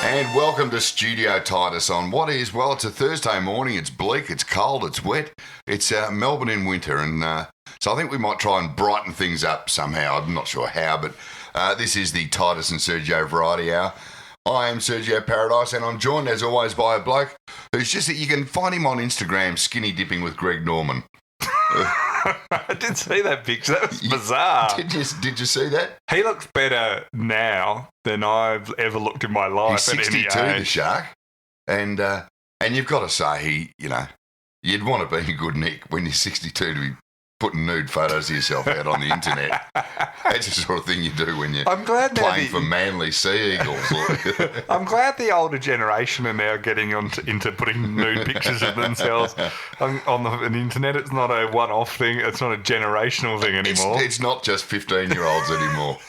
And welcome to Studio Titus on what is, well, it's a Thursday morning. It's bleak, it's cold, it's wet. It's Melbourne in winter. And so I think we might try and brighten things up somehow. I'm not sure how, but this is the Titus and Sergio Variety Hour. I am Sergio Paradise, and I'm joined, as always, by a bloke who's just, you can find him on Instagram, skinny dipping with Greg Norman. I did see that picture. That was bizarre. Did you see that? He looks better now than I've ever looked in my life. He's 62, the shark. And you've got to say, you'd want to be in good nick when you're 62 to be putting nude photos of yourself out on the internet. That's the sort of thing you do when you're playing for Manly Sea Eagles. I'm glad the older generation are now getting into putting nude pictures of themselves on the internet. It's not a one-off thing. It's not a generational thing anymore. It's not just 15-year-olds anymore.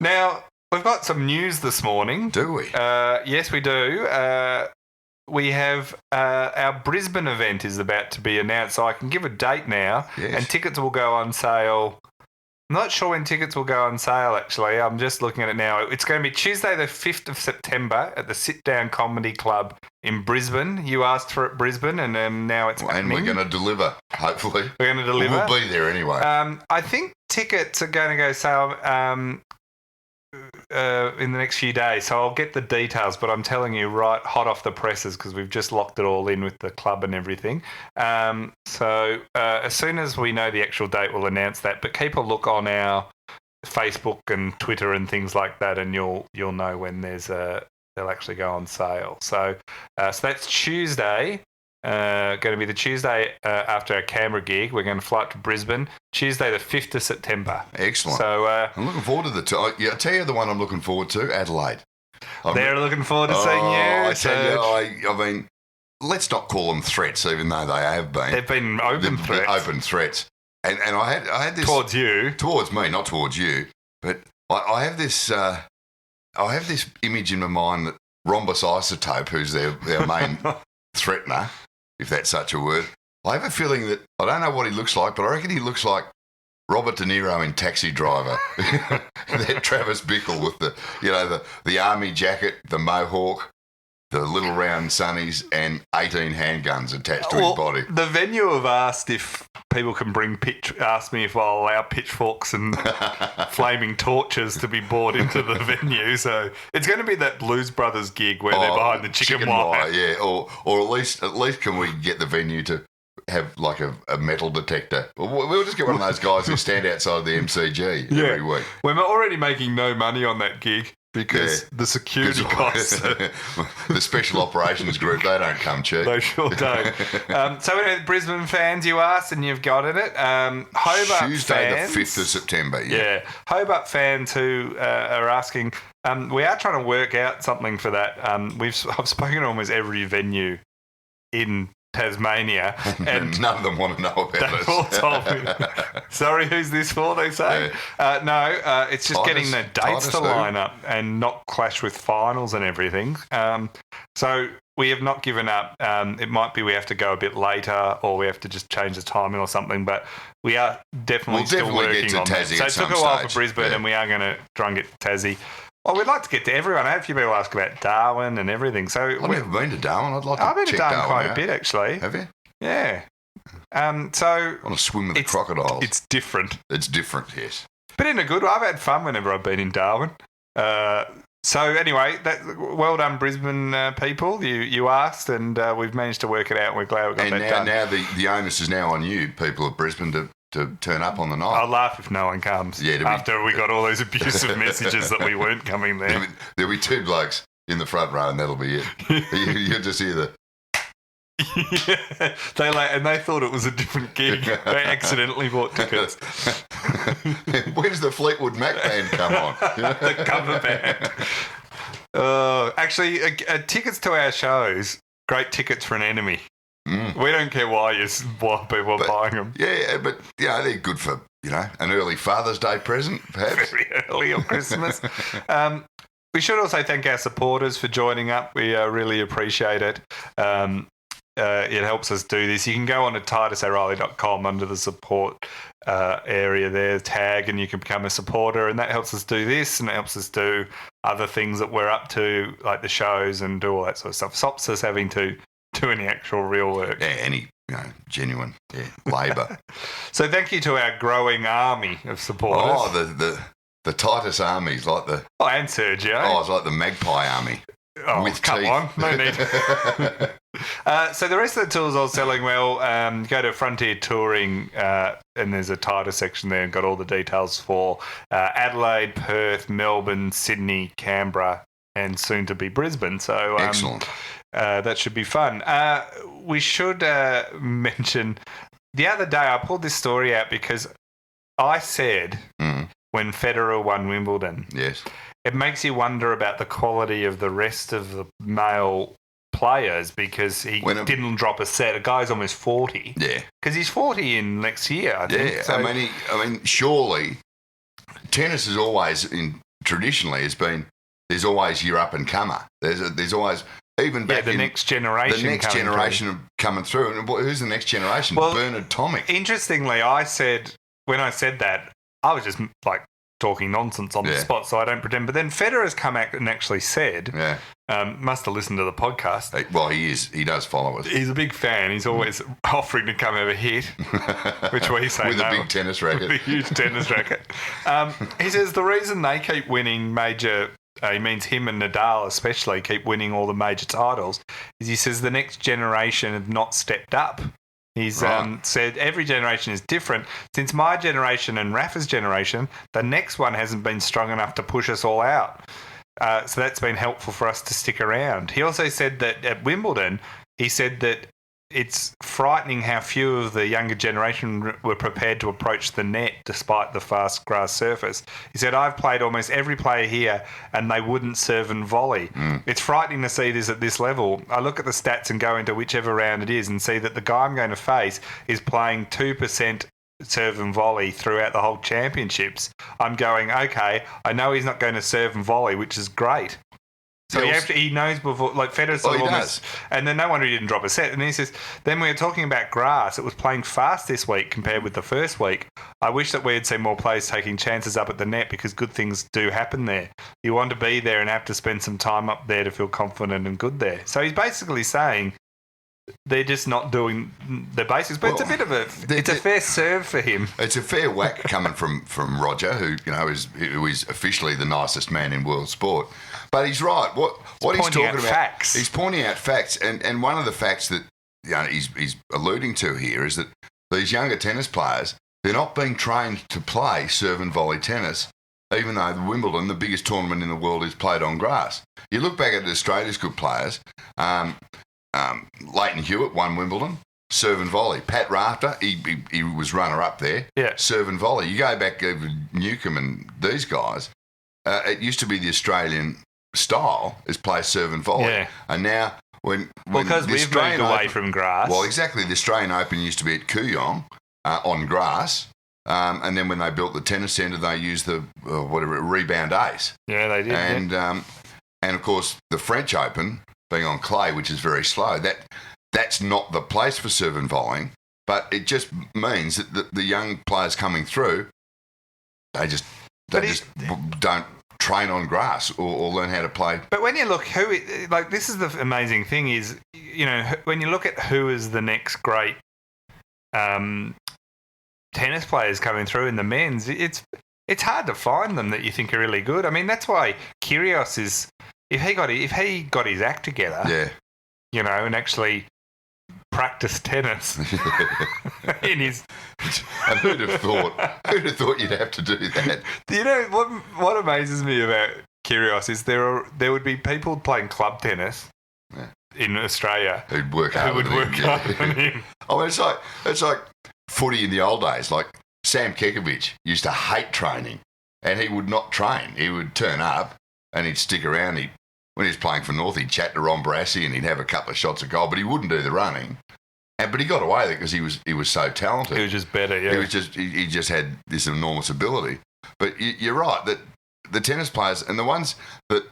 Now, we've got some news this morning. Do we? Yes, we do. We have our Brisbane event is about to be announced, so I can give a date now, and tickets will go on sale. I'm not sure when tickets will go on sale, actually. I'm just looking at it now. It's going to be Tuesday the 5th of September at the Sit Down Comedy Club in Brisbane. You asked for it, Brisbane, and now it's happening. And we're going to deliver, hopefully. We're going to deliver. We'll be there anyway. I think tickets are going to go sale in the next few days, so I'll get the details, but I'm telling you right hot off the presses because we've just locked it all in with the club and everything. So as soon as we know the actual date, we'll announce that, but keep a look on our Facebook and Twitter and things like that, and you'll know when they'll actually go on sale. So that's Tuesday. Going to be the Tuesday after our Canberra gig. We're going to fly to Brisbane Tuesday the 5th of September. Excellent. So I'm looking forward to I'll tell you the one I'm looking forward to, Adelaide. They're looking forward to seeing you. I tell you, I mean, let's not call them threats, even though they have been. They've been open threats. Open threats. And I had this towards you, towards me, not towards you. But I have this image in my mind that Rhombus Isotope, who's their main threatener, if that's such a word. I have a feeling that, I don't know what he looks like, but I reckon he looks like Robert De Niro in Taxi Driver. That Travis Bickle with the army jacket, the mohawk, the little round sunnies, and 18 handguns attached to his body. The venue have asked if people can asked me if I'll allow pitchforks and flaming torches to be brought into the venue. So it's going to be that Blues Brothers gig where they're behind the chicken wire. Yeah, or at least can we get the venue to have like a metal detector? We'll just get one of those guys who stand outside the MCG every week. We're already making no money on that gig. Because the security costs. The special operations group, they don't come cheap. They sure don't. So anyway, Brisbane fans, you asked and you've got it. Hobart Tuesday fans, the 5th of September, yeah. Hobart fans who are asking, we are trying to work out something for that. I've spoken to almost every venue in Tasmania, and none of them want to know about they've all told me. Sorry, who's this for? They say. No, it's just getting the dates to line up and not clash with finals and everything. So we have not given up. It might be we have to go a bit later, or we have to just change the timing or something. But we are definitely still working on that. So it took a while for Brisbane, and we are going to try and get to Tassie. Well, we'd like to get to everyone. I have a few people ask about Darwin and everything. So I've never been to Darwin. I'd like to check Darwin. I've been to Darwin quite a bit, actually. Have you? Yeah. So I want to swim with the crocodiles. It's different. It's different, yes. But in a good way. I've had fun whenever I've been in Darwin. So anyway, well done, Brisbane people. You asked, and we've managed to work it out, and we're glad we got that done. Now the onus is now on you, people of Brisbane, to turn up on the night. I'll laugh if no one comes. After we got all those abusive messages that we weren't coming there. There'll be two blokes in the front row, and that'll be it. You'll just hear the... Yeah, they thought it was a different gig. They accidentally bought tickets. When's the Fleetwood Mac band come on? The cover band. Actually, tickets to our shows, great tickets for an enemy. We don't care why people are buying them. Yeah, but they're good for an early Father's Day present, perhaps. Very early on Christmas. We should also thank our supporters for joining up. We really appreciate it. it helps us do this. You can go on to TitusO'Reilly.com under the support area there, tag, and you can become a supporter, and that helps us do this, and it helps us do other things that we're up to, like the shows and do all that sort of stuff. Stops us having to do any actual real work. Yeah, any genuine labour. So thank you to our growing army of supporters. Oh, the Titus army's like the... Oh, and Sergio. Oh, it's like the Magpie army. Oh, with come teeth. on. No need. So the rest of the tours all selling well. Go to Frontier Touring and there's a Titus section there and got all the details for Adelaide, Perth, Melbourne, Sydney, Canberra, and soon to be Brisbane. So excellent. That should be fun. We should mention the other day I pulled this story out because I said when Federer won Wimbledon, yes, it makes you wonder about the quality of the rest of the male players because he didn't drop a set. A guy's almost 40. Yeah, because he's 40 in next year. I think. Yeah, so, I mean, surely tennis has always traditionally has been. There's always your up and comer. There's always. Even back the next generation. The next generation coming through. And who's the next generation? Well, Bernard Tomic. Interestingly, when I said that, I was just like talking nonsense on the spot, so I don't pretend. But then Federer's come out and actually said, must have listened to the podcast. Well, he is. He does follow us. He's a big fan. He's always offering to come have a hit, which we say with no. a big tennis racket. With a huge tennis racket. He says the reason they keep winning major... he means him and Nadal especially keep winning all the major titles. He says the next generation have not stepped up. He's said every generation is different. Since my generation and Rafa's generation, the next one hasn't been strong enough to push us all out. So that's been helpful for us to stick around. He also said that at Wimbledon, he said that it's frightening how few of the younger generation were prepared to approach the net despite the fast grass surface. He said, I've played almost every player here and they wouldn't serve and volley. It's frightening to see this at this level. I look at the stats and go into whichever round it is and see that the guy I'm going to face is playing 2% serve and volley throughout the whole championships. I'm going, okay, I know he's not going to serve and volley, which is great. So he knows before, like Federer sort of almost, and then no wonder he didn't drop a set. And he says, then we were talking about grass. It was playing fast this week compared with the first week. I wish that we had seen more players taking chances up at the net because good things do happen there. You want to be there and have to spend some time up there to feel confident and good there. So he's basically saying they're just not doing the basics. But it's a bit of it's a fair serve for him. It's a fair whack coming from Roger, who is officially the nicest man in world sport. But he's right. What he's talking about, facts. He's pointing out facts, and one of the facts that he's alluding to here is that these younger tennis players, they're not being trained to play serve and volley tennis, even though Wimbledon, the biggest tournament in the world, is played on grass. You look back at Australia's good players. Leighton Hewitt won Wimbledon, serve and volley. Pat Rafter, he was runner-up there, serve and volley. You go back to Newcomb and these guys, it used to be the Australian style is play serve and volley. And now because we've moved away from grass. Well, exactly. The Australian Open used to be at Kooyong on grass. And then when they built the tennis centre, they used the rebound ace. Yeah, they did. And of course, the French Open being on clay, which is very slow, that's not the place for serve and volleying, but it just means that the young players coming through, they just don't train on grass or learn how to play. But when you look this is the amazing thing is, when you look at who is the next great tennis players coming through in the men's, it's hard to find them that you think are really good. I mean, that's why Kyrgios is. If he got his act together, and actually practiced tennis in his... And who'd have thought you'd have to do that? What amazes me about Kyrgios is there would be people playing club tennis in Australia who'd work hard on him. I mean, it's like footy in the old days. Like Sam Kekovich used to hate training, and he would not train. He would turn up and he'd stick around. When he was playing for North, he'd chat to Ron Barassi and he'd have a couple of shots of goal, but he wouldn't do the running. But he got away with it because he was so talented. He was just better, yeah. He just had this enormous ability. But you're right that the tennis players and the ones that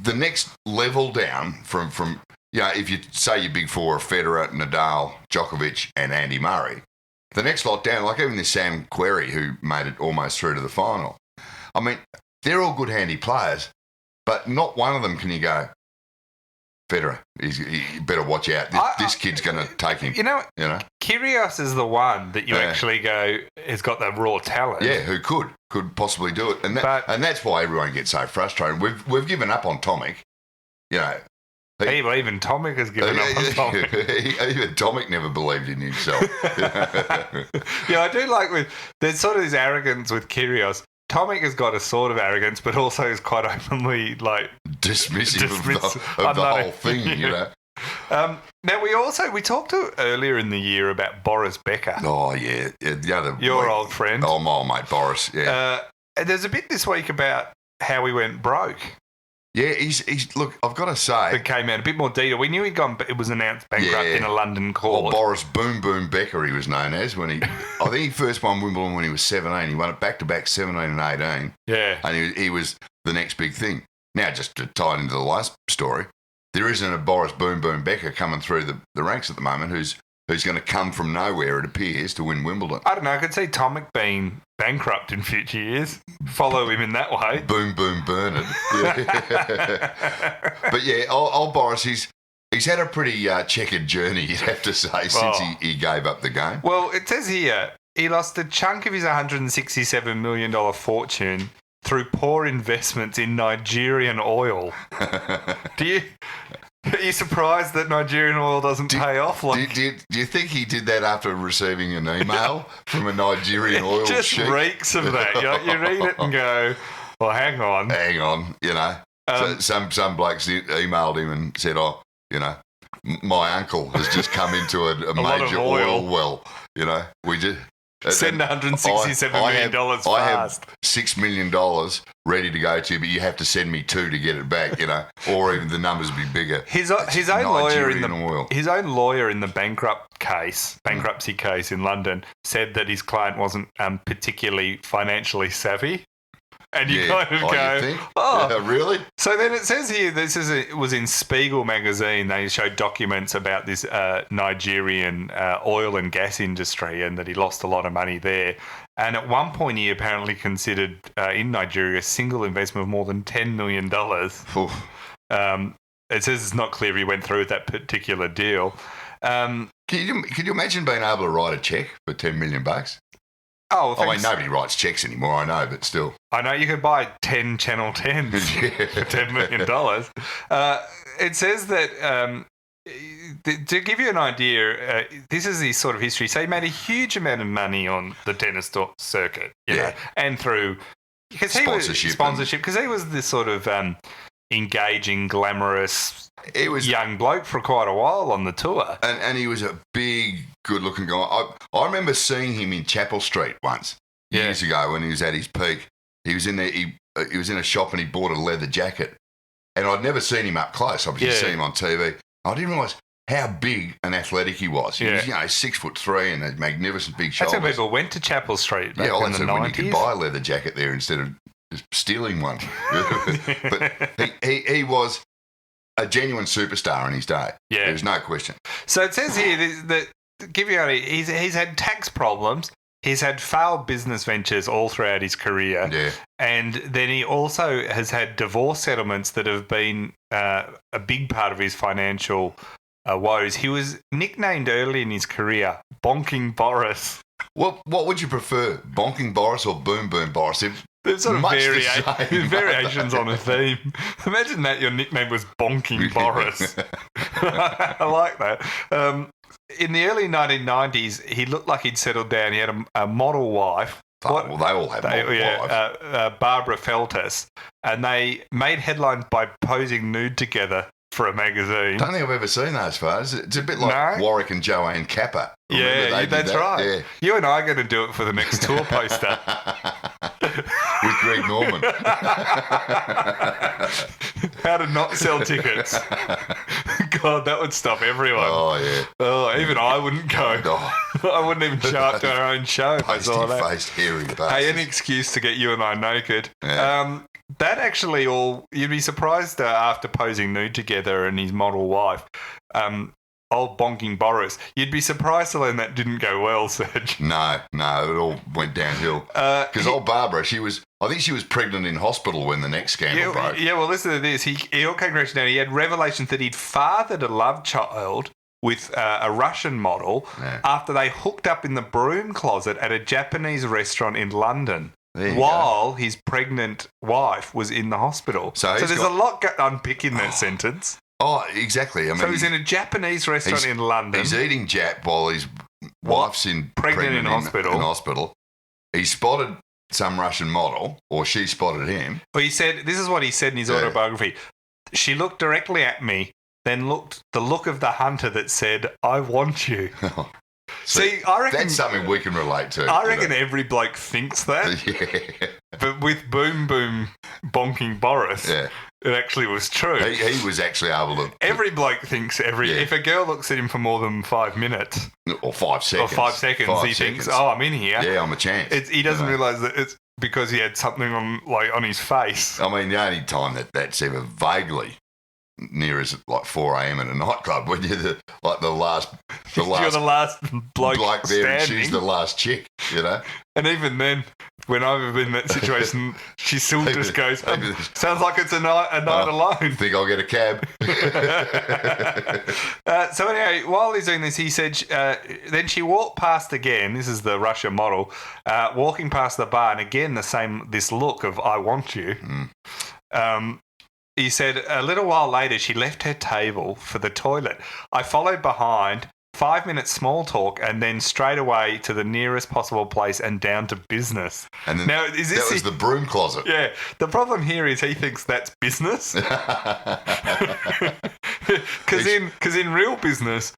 the next level down from if you say your big four are Federer, Nadal, Djokovic, and Andy Murray, the next lot down, like even this Sam Querrey who made it almost through to the final. I mean, they're all good handy players, but not one of them can you go, Federer, you better watch out. This kid's going to take him. Kyrgios is the one that you actually go has got the raw talent. Yeah, who could possibly do it, and that's why everyone gets so frustrated. We've given up on Tomic. Even Tomic has given up on Tomic. Even Tomic never believed in himself. Yeah, I do like there's sort of this arrogance with Kyrgios. Tomic has got a sort of arrogance, but also is quite openly dismissive of the whole thing, Now we talked earlier in the year about Boris Becker. Oh yeah, your old friend. Oh, my old mate Boris. Yeah. There's a bit this week about how he went broke. Yeah, he's look. I've got to say, it came out a bit more detail. We knew he'd gone. It was announced bankrupt in a London court. Well, Boris Boom Boom Becker, he was known as I think he first won Wimbledon when he was 17. He won it back to back 17 and 18. Yeah, and he was the next big thing. Now, just to tie it into the last story, there isn't a Boris Boom Boom Becker coming through the ranks at the moment who's going to come from nowhere, it appears, to win Wimbledon. I don't know. I could see Tomic being bankrupt in future years. Follow him in that way. Boom, boom, burn it. Yeah. But yeah, old Boris, he's had a pretty checkered journey, you'd have to say, since he gave up the game. Well, it says here he lost a chunk of his $167 million fortune through poor investments in Nigerian oil. Are you surprised that Nigerian oil doesn't pay off? Do you think he did that after receiving an email from a Nigerian oil sheik? It just reeks of that. You read it and go, well, hang on. Some blokes emailed him and said, my uncle has just come into a major oil well. We just... Send $167 million fast. I have $6 million ready to go to you, but you have to send me 2 to get it back, or even the numbers would be bigger. His own lawyer in the bankruptcy case in London said that his client wasn't particularly financially savvy. And you kind of go, really? So then it says here, it was in Spiegel magazine. They showed documents about this Nigerian oil and gas industry and that he lost a lot of money there. And at one point, he apparently considered in Nigeria a single investment of more than $10 million. It says it's not clear if he went through with that particular deal. Could you imagine being able to write a cheque for $10 million? Oh, I mean, nobody writes cheques anymore, I know, but still. I know you could buy 10 Channel 10s for $10 million. It says that, to give you an idea, this is his sort of history. So he made a huge amount of money on the tennis circuit, and through sponsorship, because he was this sort of engaging, glamorous young bloke for quite a while on the tour. And he was a big, good-looking guy. I remember seeing him in Chapel Street once, years ago when he was at his peak. He was in there. He was in a shop and he bought a leather jacket. And I'd never seen him up close. Obviously, seen him on TV. I didn't realise how big and athletic he was. He was, 6'3" and had magnificent big shoulders. That's how people went to Chapel Street back in the 90s. When you could buy a leather jacket there instead of just stealing one. But he was a genuine superstar in his day. Yeah. There's no question. So it says here that, give you an idea, he's had tax problems. He's had failed business ventures all throughout his career. Yeah. And then he also has had divorce settlements that have been a big part of his financial woes. He was nicknamed early in his career Bonking Boris. What would you prefer, Bonking Boris or Boom Boom Boris? There's sort of variations on a theme. Imagine that your nickname was Bonking Boris. I like that. In the early 1990s, he looked like he'd settled down. He had a model wife. Well, they all have model wives. Barbara Feltus. And they made headlines by posing nude together for a magazine. Don't think I've ever seen those photos. It's a bit like Warwick and Joanne Kappa. That's right. Yeah. You and I are going to do it for the next tour poster. With Greg Norman. How to not sell tickets. God, that would stop everyone. Oh, yeah. Oh, even I wouldn't go. Oh, I wouldn't even show up to our own show if I saw that. pasty-faced, hairy bastards. Hey, any excuse to get you and I naked. Yeah. That actually you'd be surprised after posing nude together and his model wife, old Bonking Boris, you'd be surprised to learn that didn't go well, Serge. No, it all went downhill. Because old Barbara, I think she was pregnant in hospital when the next scandal broke. Yeah, well, listen to this. He all came crashing down. He had revelations that he'd fathered a love child with a Russian model after they hooked up in the broom closet at a Japanese restaurant in London while his pregnant wife was in the hospital. So there's a lot unpick in that sentence. Oh, exactly. I mean, so he's in a Japanese restaurant in London. He's eating Jap while his wife's pregnant in hospital. He spotted some Russian model, or she spotted him. Well, this is what he said in his autobiography. She looked directly at me, then looked the look of the hunter that said, "I want you." See, I reckon that's something we can relate to. I reckon every bloke thinks that. Yeah. But with Boom Bonking Boris, it actually was true. He was actually able to. Every bloke thinks if a girl looks at him for more than 5 minutes or 5 seconds, he thinks, "Oh, I'm in here." Yeah, I'm a chance. He doesn't realise that it's because he had something on his face. I mean, the only time that's ever vaguely near is like 4 a.m. in a nightclub when you're the last you're the last bloke there, standing. and she's the last chick, you know. And even then, when I've been in that situation, she still just goes, "Sounds like it's a night alone." Think I'll get a cab. So anyway, while he's doing this, he said, then she walked past again. This is the Russia model, walking past the bar, and again this look of "I want you." He said, a little while later, she left her table for the toilet. I followed behind, 5 minutes small talk, and then straight away to the nearest possible place and down to business. And then that was the broom closet. Yeah. The problem here is he thinks that's business. Because in real business,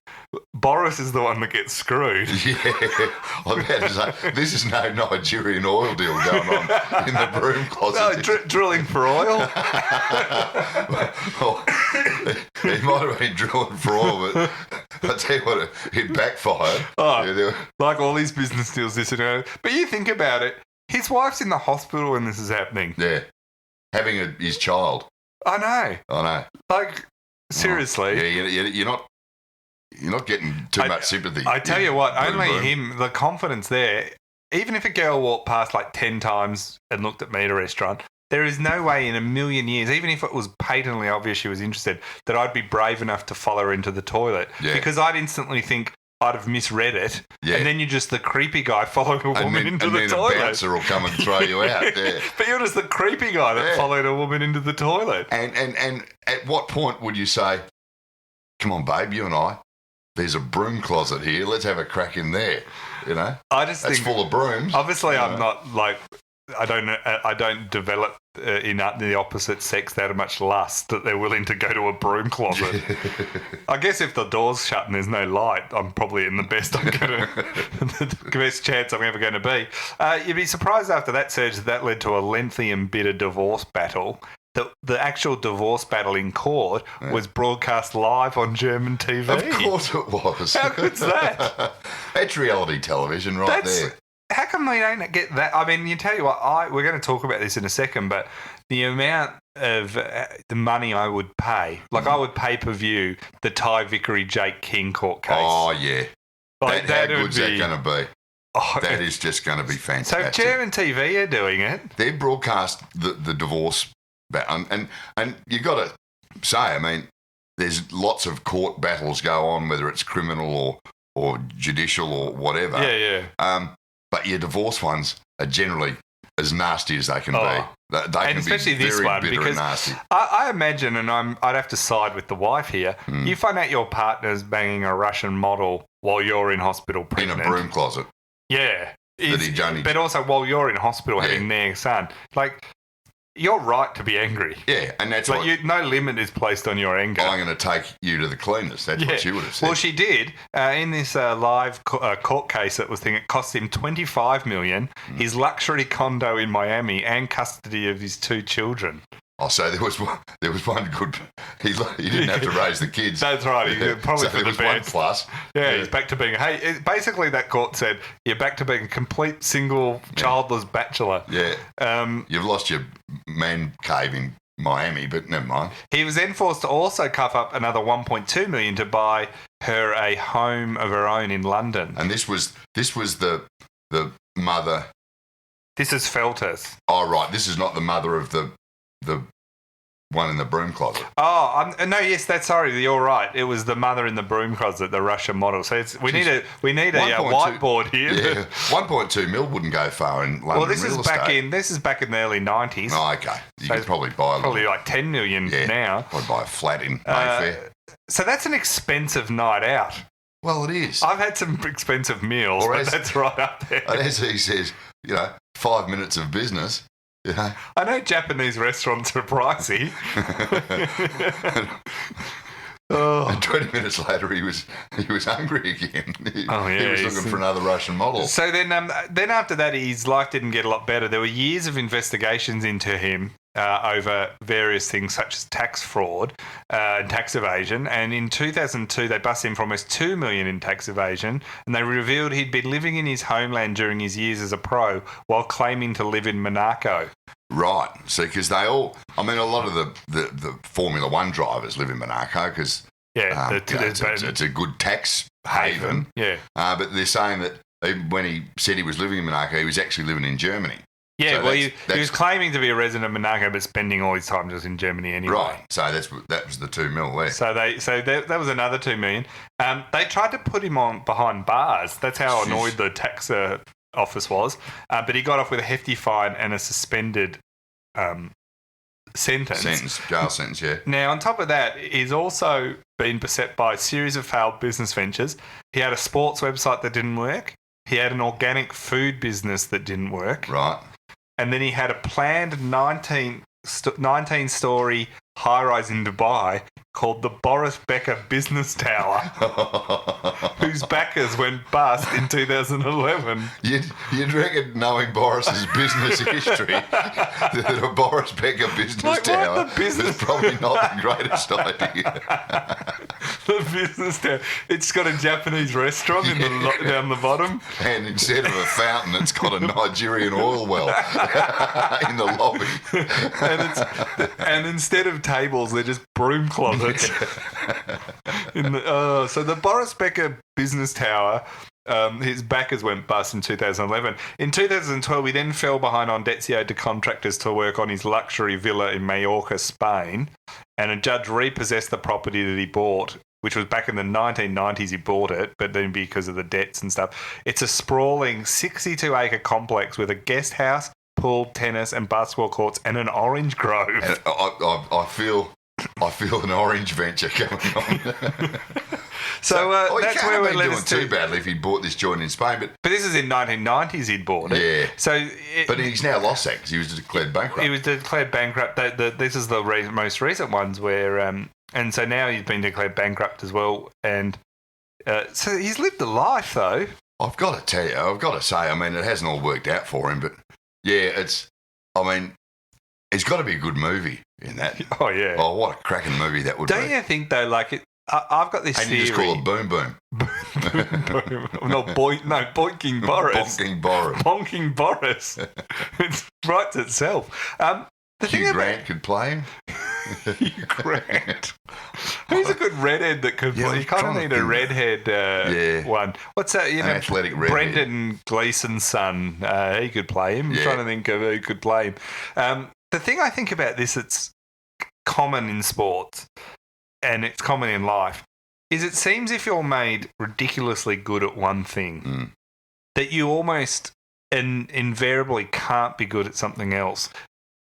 Boris is the one that gets screwed. Yeah. I'm about to say, this is no Nigerian oil deal going on in the broom closet. No, drilling for oil. Well, he might have been drilling for oil, but I'll tell you what, it backfired. Like all these business deals, this and that. But you think about it, his wife's in the hospital when this is happening. Yeah. Having his child. I know. Like, seriously. Yeah, you're not getting too much sympathy. I tell you what, only him, the confidence there, even if a girl walked past like 10 times and looked at me at a restaurant, there is no way in a million years, even if it was patently obvious she was interested, that I'd be brave enough to follow her into the toilet. Yeah. Because I'd instantly think I'd have misread it. Yeah. And then you're just the creepy guy following a woman into the toilet. And then a bouncer will come and throw you out. Yeah. But you're just the creepy guy that followed a woman into the toilet. And at what point would you say, "Come on, babe, you and I, there's a broom closet here. Let's have a crack in there." You know? That's full of brooms. Obviously, I'm not like... I don't develop in the opposite sex that much lust that they're willing to go to a broom closet. I guess if the door's shut and there's no light, I'm probably in the best chance I'm ever going to be. You'd be surprised after that, Serge, that led to a lengthy and bitter divorce battle. The actual divorce battle in court was broadcast live on German TV. Of course it was. How good's that? That's reality television there. How come we don't get that? I mean, you tell you what, we're going to talk about this in a second, but the amount of the money I would pay, like I would pay per view the Thai Vickery Jake King court case. Oh, yeah. Like, how good's that going to be? Oh, that is just going to be fantastic. So German TV are doing it. They broadcast the divorce battle. And you've got to say, I mean, there's lots of court battles go on, whether it's criminal or judicial or whatever. Yeah. But your divorce ones are generally as nasty as they can be. They can especially be this very one, bitter because and nasty. I imagine, and I'd have to side with the wife here, you find out your partner's banging a Russian model while you're in hospital pregnant. In a broom closet. Yeah. But also while you're in hospital having their son. Like, you're right to be angry. Yeah, and that's like no limit is placed on your anger. I'm going to take you to the cleaners. That's what you would have said. Well, she did. In this live court case that was it cost him $25 million, his luxury condo in Miami, and custody of his 2 children. Oh, so there was one good. He didn't have to raise the kids. That's right. Probably so for there the was best. one plus. Yeah, he's back to being. Basically, that court said you're back to being a complete single, childless bachelor. Yeah. You've lost your man cave in Miami, but never mind. He was then forced to also cough up another 1.2 million to buy her a home of her own in London. And this was the mother. This is Feltus. Oh, right. This is not the mother of the one in the broom closet. Oh, no, yes, you're right. It was the mother in the broom closet, the Russian model. So we need a whiteboard here. Yeah, 1.2 mil wouldn't go far in London. Well, this real is back in the early 90s. Oh, okay. You could probably buy like 10 million now. Probably buy a flat in Mayfair. So that's an expensive night out. Well, it is. I've had some expensive meals, but that's right up there. And as he says, 5 minutes of business. Yeah. I know Japanese restaurants are pricey. And 20 minutes later, he was hungry again. He was looking for another Russian model. So then after that, his life didn't get a lot better. There were years of investigations into him over various things such as tax fraud and tax evasion. And in 2002, they busted him for almost $2 million in tax evasion. And they revealed he'd been living in his homeland during his years as a pro while claiming to live in Monaco. Right. See, because a lot of the Formula One drivers live in Monaco because it's a good tax haven. Yeah. But they're saying that when he said he was living in Monaco, he was actually living in Germany. Yeah, so he was claiming to be a resident of Monaco, but spending all his time just in Germany anyway. Right. So that was the 2 mil there. So that was another 2 million. They tried to put him behind bars. That's how annoyed the tax office was. But he got off with a hefty fine and a suspended sentence. Jail sentence, yeah. Now, on top of that, he's also been beset by a series of failed business ventures. He had a sports website that didn't work. He had an organic food business that didn't work. Right. And then he had a planned 19-story high-rise in Dubai called the Boris Becker Business Tower, whose backers went bust in 2011. You'd reckon, knowing Boris's business history, that a Boris Becker Business Tower is probably not the greatest idea. The business tower. It's got a Japanese restaurant down the bottom. And instead of a fountain, it's got a Nigerian oil well in the lobby. And instead of tables, they're just broom closets. So the Boris Becker Business Tower, his backers went bust in 2011. In 2012, he then fell behind on debts he owed to contractors to work on his luxury villa in Mallorca, Spain, and a judge repossessed the property that he bought, which was back in the 1990s he bought it, but then because of the debts and stuff. It's a sprawling 62-acre complex with a guest house, pool, tennis and basketball courts, and an orange grove. And I feel an orange venture coming on. So that's where we're doing too badly if he bought this joint in Spain. But this is in 1990s he'd bought it. Yeah. But he's now lost that because he was declared bankrupt. He was declared bankrupt. This is the most recent ones where... and so now he's been declared bankrupt as well. And so he's lived a life, though. I've got to tell you, it hasn't all worked out for him. But, yeah, it's got to be a good movie in that. Oh, yeah. Oh, what a cracking movie that would be. Don't you think, though, I've got this theory. And you just call it Boom Boom. Bonking Boris. Bonking Boris. Bonking Boris. It writes itself. Hugh Grant could play him. Hugh Grant. Who's a good redhead that could play? You kind of need a redhead one. What's that? An athletic redhead. Brendan Gleeson's son. He could play him. I'm trying to think of who could play him. The thing I think about this, it's common in sports and it's common in life, is it seems if you're made ridiculously good at one thing, that you almost invariably can't be good at something else.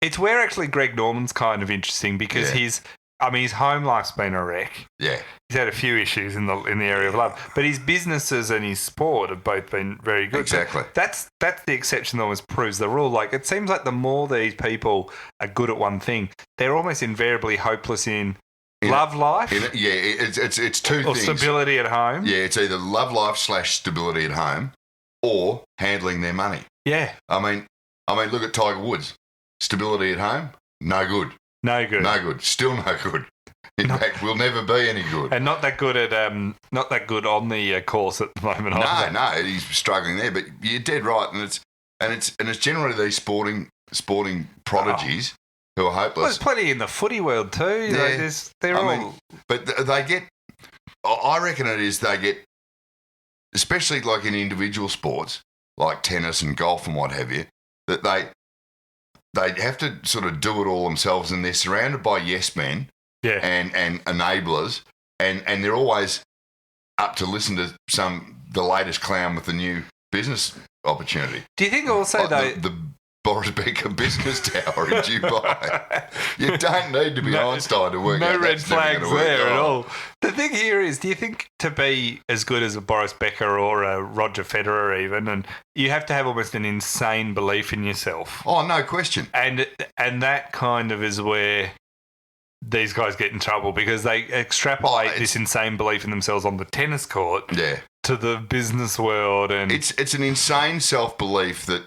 It's where actually Greg Norman's kind of interesting because his home life's been a wreck. Yeah. He's had a few issues in the area of love, but his businesses and his sport have both been very good. Exactly. So that's the exception that always proves the rule. Like, it seems like the more these people are good at one thing, they're almost invariably hopeless in love life. It's two or things. Stability at home. Yeah, it's either love life / stability at home or handling their money. Yeah. I mean, look at Tiger Woods. Stability at home, no good. No good. No good. Still no good. In fact, we'll never be any good. And not that good at not that good on the course at the moment. No, he's struggling there. But you're dead right, and it's generally these sporting prodigies who are hopeless. Well, there's plenty in the footy world too. Yeah. But they get. I reckon it is they get, especially like in individual sports like tennis and golf and what have you, that they have to sort of do it all themselves, and they're surrounded by yes men. Yeah. And enablers, and they're always up to listen to the latest clown with the new business opportunity. Do you think also like the Boris Becker business tower in Dubai? You don't need to be Einstein to work out. No red flags there at all. The thing here is, do you think to be as good as a Boris Becker or a Roger Federer even, and you have to have almost an insane belief in yourself? Oh, no question. And that kind of is where these guys get in trouble, because they extrapolate this insane belief in themselves on the tennis court to the business world. And it's an insane self-belief that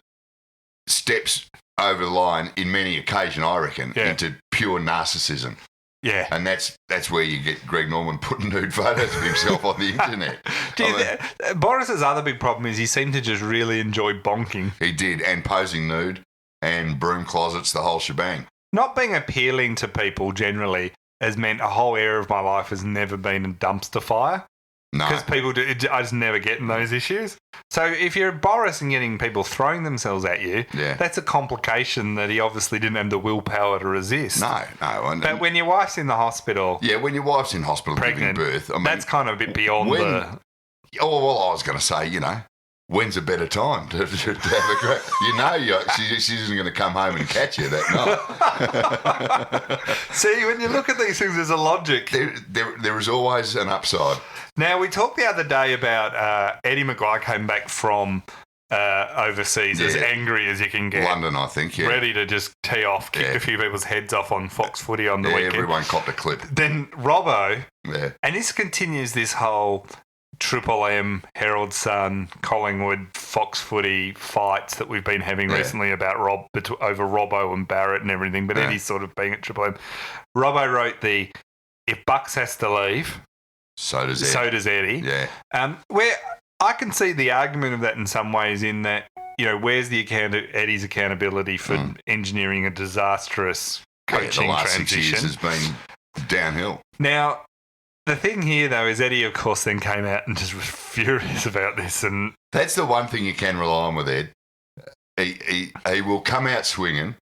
steps over the line in many occasions, I reckon, into pure narcissism. Yeah. And that's where you get Greg Norman putting nude photos of himself on the internet. Boris's other big problem is he seemed to just really enjoy bonking. He did, and posing nude and broom closets, the whole shebang. Not being appealing to people generally has meant a whole area of my life has never been a dumpster fire. No. Because I just never get in those issues. So if you're Boris and getting people throwing themselves at you, that's a complication that he obviously didn't have the willpower to resist. No. But when your wife's in the hospital... Yeah, when your wife's in hospital pregnant, giving birth... that's kind of a bit beyond the... Oh, well, I was going to say, when's a better time to have a great... she isn't going to come home and catch you that night. See, when you look at these things, there's a logic. There is always an upside. Now, we talked the other day about Eddie Maguire came back from overseas as angry as you can get. London, I think, ready to just tee off, kick a few people's heads off on Fox Footy on the weekend. Everyone copped a clip. Then Robbo, and this continues this whole... Triple M, Herald Sun, Collingwood, Fox Footy fights that we've been having recently about over Robbo and Barrett and everything, but Eddie's sort of being at Triple M. Robbo wrote if Bucks has to leave, so does Eddie. Yeah. Where I can see the argument of that in some ways in that, where's Eddie's accountability for engineering a disastrous coaching the last transition? 6 years has been downhill. Now, the thing here, though, is Eddie, of course, then came out and just was furious about this. And that's the one thing you can rely on with Ed. He will come out swinging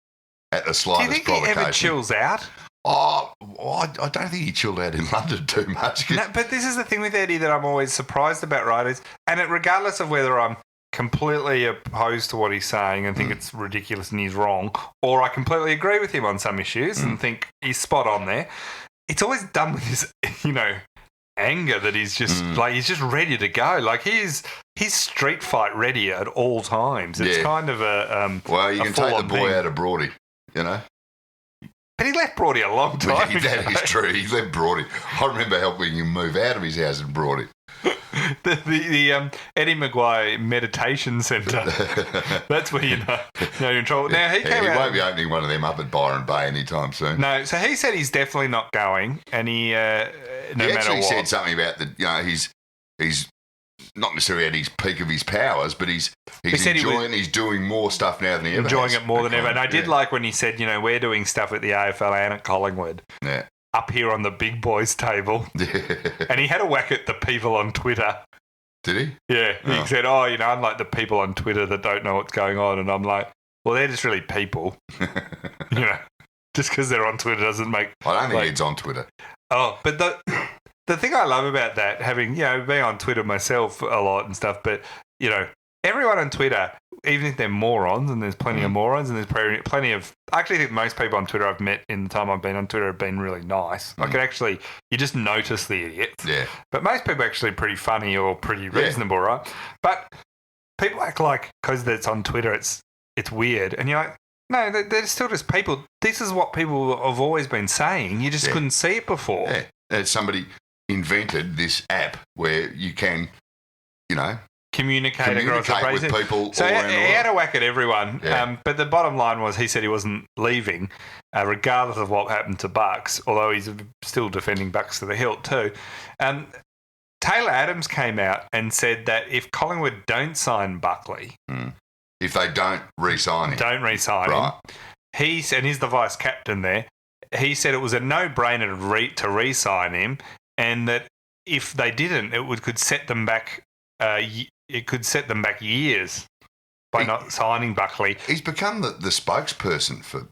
at the slightest provocation. Do you think he ever chills out? Oh, I don't think he chilled out in London too much. No, but this is the thing with Eddie that I'm always surprised about, right? Regardless of whether I'm completely opposed to what he's saying and think it's ridiculous and he's wrong, or I completely agree with him on some issues and think he's spot on there, it's always done with this, anger that he's just he's just ready to go. Like he's street fight ready at all times. It's kind of a well, you can take the boy out of Broady, But he left Broady a long time ago. That is true. He left Broady. I remember helping him move out of his house in Broady. the Eddie Maguire Meditation Centre. That's where you're in trouble. Now he won't be opening one of them up at Byron Bay anytime soon. No, so he said he's definitely not going, and he actually said something about that. He's not necessarily at his peak of his powers, but he's enjoying. He's doing more stuff now than he ever enjoying has. It more than ever. And I did like when he said, we're doing stuff at the AFL and at Collingwood. Yeah. Up here on the big boys table. And he had a whack at the people on Twitter. Did he? Yeah. He said, unlike the people on Twitter that don't know what's going on. And I'm like, well, they're just really people. Just because they're on Twitter doesn't make... I don't think it's on Twitter. Oh, but the thing I love about that, having, being on Twitter myself a lot and stuff, but, everyone on Twitter, even if they're morons, and there's plenty of morons, and there's plenty of... I actually think most people on Twitter I've met in the time I've been on Twitter have been really nice. Like, you just notice the idiots. Yeah. But most people are actually pretty funny or pretty reasonable, right? But people act like, because it's on Twitter, it's weird. And you're like, no, they're still just people. This is what people have always been saying. You just couldn't see it before. Yeah. Somebody invented this app where you can, communicate across the with precinct. people So all he around the had a world. whack at everyone. Yeah. But the bottom line was he said he wasn't leaving, regardless of what happened to Bucks, although he's still defending Bucks to the hilt too. Taylor Adams came out and said that if Collingwood don't sign Buckley, If they don't re-sign him. don't re-sign him, and he's the vice captain there, he said it was a no-brainer to re-sign him, and that if they didn't, could set them back. It could set them back years by not signing Buckley. He's become the spokesperson for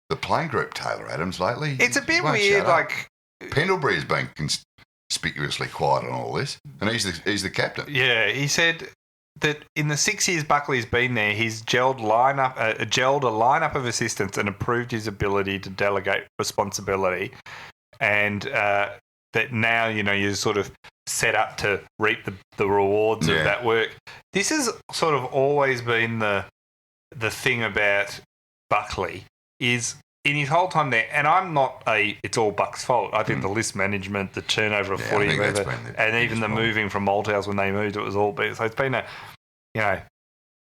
the playing group, Taylor Adams, lately. It's a bit He won't weird. shut up. Pendlebury has been conspicuously quiet on all this, and he's the captain. Yeah, he said that in the 6 years Buckley's been there, he's gelled a lineup of assistants and improved his ability to delegate responsibility, and that now you're sort of set up to reap the rewards of that work. This has sort of always been the thing about Buckley is in his whole time there, and I'm not it's all Buck's fault. I think the list management, the turnover of footy, and even the moving from Malthouse when they moved, it was all been. So it's been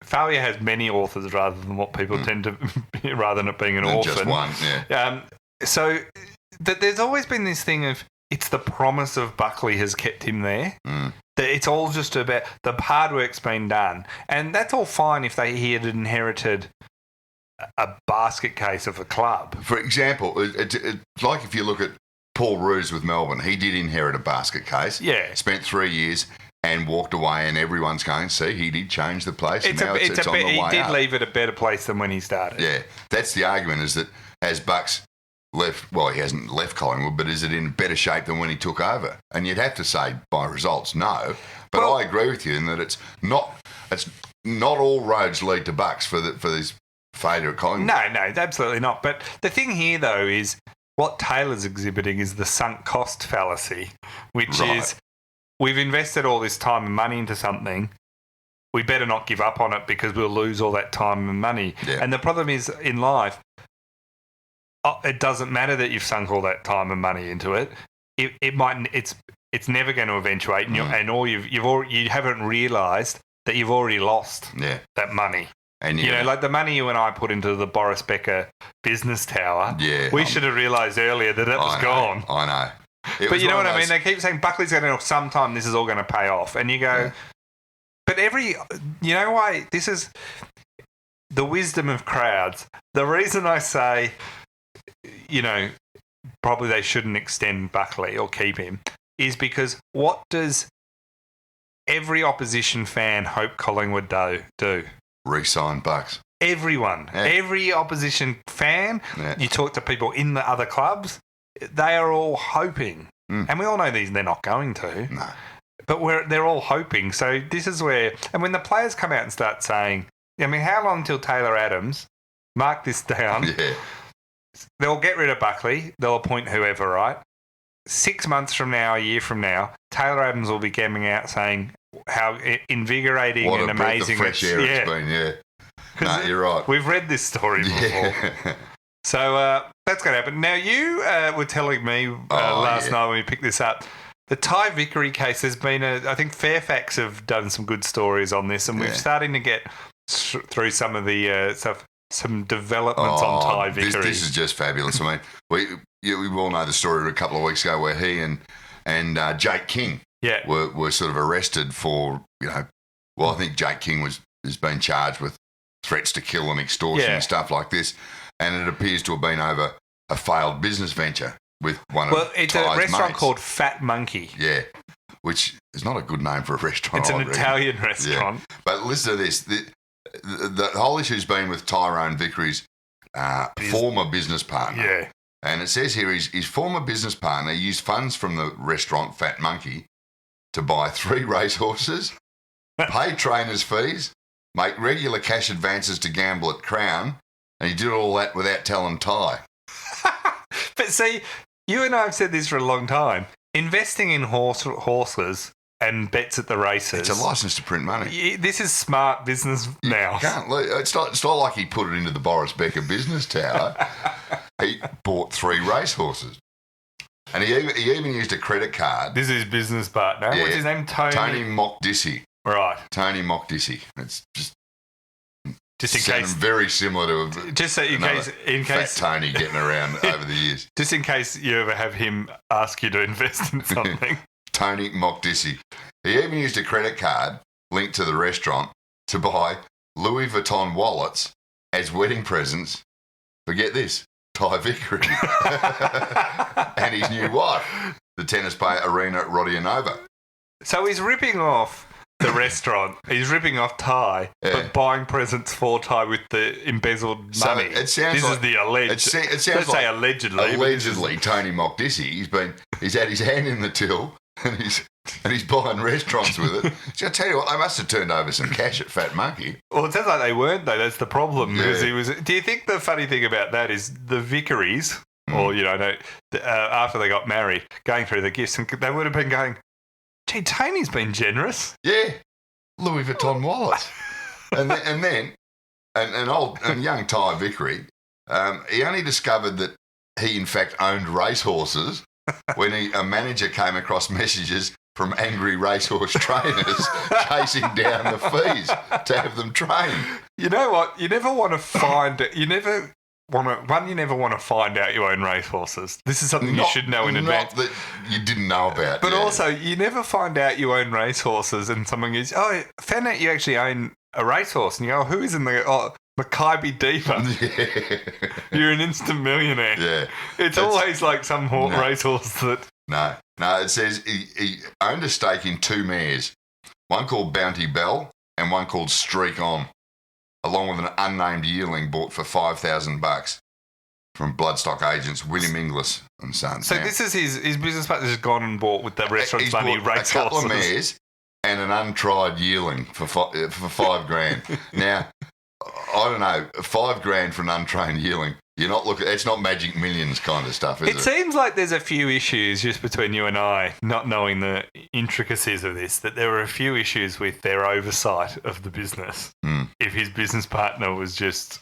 failure has many authors rather than what people tend to, rather than it being an orphan. Just one, yeah. So there's always been this thing of it's the promise of Buckley has kept him there. That it's all just about the hard work's been done, and that's all fine if he had inherited a basket case of a club. For example, it's like if you look at Paul Roos with Melbourne, he did inherit a basket case. Yeah. Spent 3 years and walked away, and everyone's going, see, he did change the place. It's on the way He did up. leave it a better place than when he started. Yeah. That's the argument, is that has Bucks left, well, he hasn't left Collingwood, but is it in better shape than when he took over? And you'd have to say by results, no. But I agree with you in that it's not all roads lead to Bucks for this failure at Collingwood. No, absolutely not. But the thing here, though, is what Taylor's exhibiting is the sunk cost fallacy, which is we've invested all this time and money into something. We better not give up on it because we'll lose all that time and money. Yeah. And the problem is in life, it doesn't matter that you've sunk all that time and money into it. It's never going to eventuate, and you haven't realised that you've already lost that money. And like the money you and I put into the Boris Becker business tower, we should have realised earlier that was gone. I know. But you know what I mean? They keep saying Buckley's going to, sometime this is all going to pay off. And you go, but you know why? This is the wisdom of crowds. The reason I say, probably they shouldn't extend Buckley or keep him is because what does every opposition fan hope Collingwood do? Re-sign Bucks. Everyone. Yeah. Every opposition fan, you talk to people in the other clubs, they are all hoping. And we all know they're not going to. No. But they're all hoping. So this is where... And when the players come out and start saying... I mean, how long till Taylor Adams... Mark this down. Yeah. They'll get rid of Buckley. They'll appoint whoever, right? 6 months from now, a year from now, Taylor Adams will be coming out saying how invigorating and amazing fresh air it's been, No, you're right. We've read this story before. So that's going to happen. Now, you were telling me last night when we picked this up, the Ty Vickery case, there's been I think Fairfax have done some good stories on this, and we're starting to get through some of the stuff. Some developments on Ty Vickery. This is just fabulous. I mean, we all know the story a couple of weeks ago where he and Jake King were sort of arrested for, I think Jake King has been charged with threats to kill and extortion and stuff like this, and it appears to have been over a failed business venture with one of Ty's it's a restaurant called Fat Monkey. Yeah, which is not a good name for a restaurant. It's an Italian restaurant. Yeah. But listen to this. The whole issue's been with Tyrone Vickery's former business partner. Yeah. And it says here his former business partner used funds from the restaurant Fat Monkey to buy 3 racehorses, pay trainers' fees, make regular cash advances to gamble at Crown, and he did all that without telling Ty. But see, you and I have said this for a long time. Investing in horses and bets at the races. It's a license to print money. This is smart business now. It's not like he put it into the Boris Becker business tower. He bought 3 racehorses. And he even used a credit card. This is his business partner. What's his name? Tony Mockdissy. Right. Tony Mockdissy. It's just in case, very similar to just so in case fat Tony getting around over the years. Just in case you ever have him ask you to invest in something. Tony Mockdissy. He even used a credit card linked to the restaurant to buy Louis Vuitton wallets as wedding presents. Forget this, Ty Vickery and his new wife, the tennis player Arena Rodionova. So he's ripping off the restaurant. He's ripping off Ty, but buying presents for Ty with the embezzled money. So it sounds this like, is the alleged. It sounds let's like say allegedly. Allegedly, Tony Mockdissy. He's had his hand in the till, and he's buying restaurants with it. So I tell you what, they must have turned over some cash at Fat Monkey. Well, it sounds like they weren't though. That's the problem. Yeah. Because he was. Do you think the funny thing about that is the Vickeries, or after they got married, going through the gifts, and they would have been going, "Gee, Tony's been generous." Yeah, Louis Vuitton wallets, and young Ty Vickery, he only discovered that he in fact owned racehorses when a manager came across messages from angry racehorse trainers chasing down the fees to have them trained. You know what? You never want to find it. You never want to find out you own racehorses. This is something you should know in advance. Not that you didn't know about. But also, you never find out you own racehorses and someone goes, "Oh, I found out you actually own a racehorse." And you go, "Who is in the..." "Oh, Mackay Deeper." Yeah. You're an instant millionaire. Yeah. It's always like some racehorse that... No, it says he owned a stake in two mares, one called Bounty Bell and one called Streak On, along with an unnamed yearling bought for $5,000 from bloodstock agents William Inglis and Sons. So this is his business partner has gone and bought with the restaurant's money racehorses. A couple of mares and an untried yearling for $5,000. Now, I don't know, $5,000 for an untrained yearling. You're not looking. It's not Magic Millions kind of stuff, is it? It seems like there's a few issues just between you and I, not knowing the intricacies of this. That there were a few issues with their oversight of the business. If his business partner was just,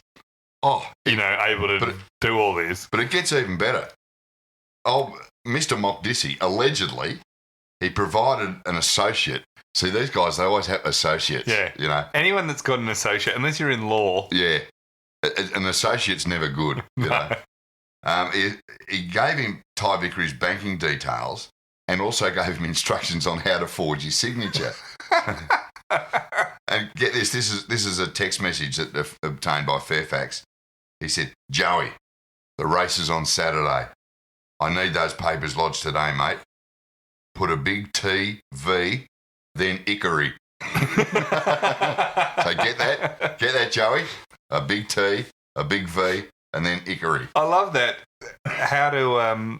able to do all this. But it gets even better. Oh, Mr. Mockdissy, allegedly, he provided an associate. See, these guys, they always have associates. Yeah. Anyone that's got an associate, unless you're in law. Yeah. An associate's never good, you know. He gave him Ty Vickery's banking details and also gave him instructions on how to forge his signature. And get this is a text message that obtained by Fairfax. He said, "Joey, the race is on Saturday. I need those papers lodged today, mate. Put a big T, V, then Vickery." So get that, Joey? A big T, a big V, and then Vickery. I love that. How to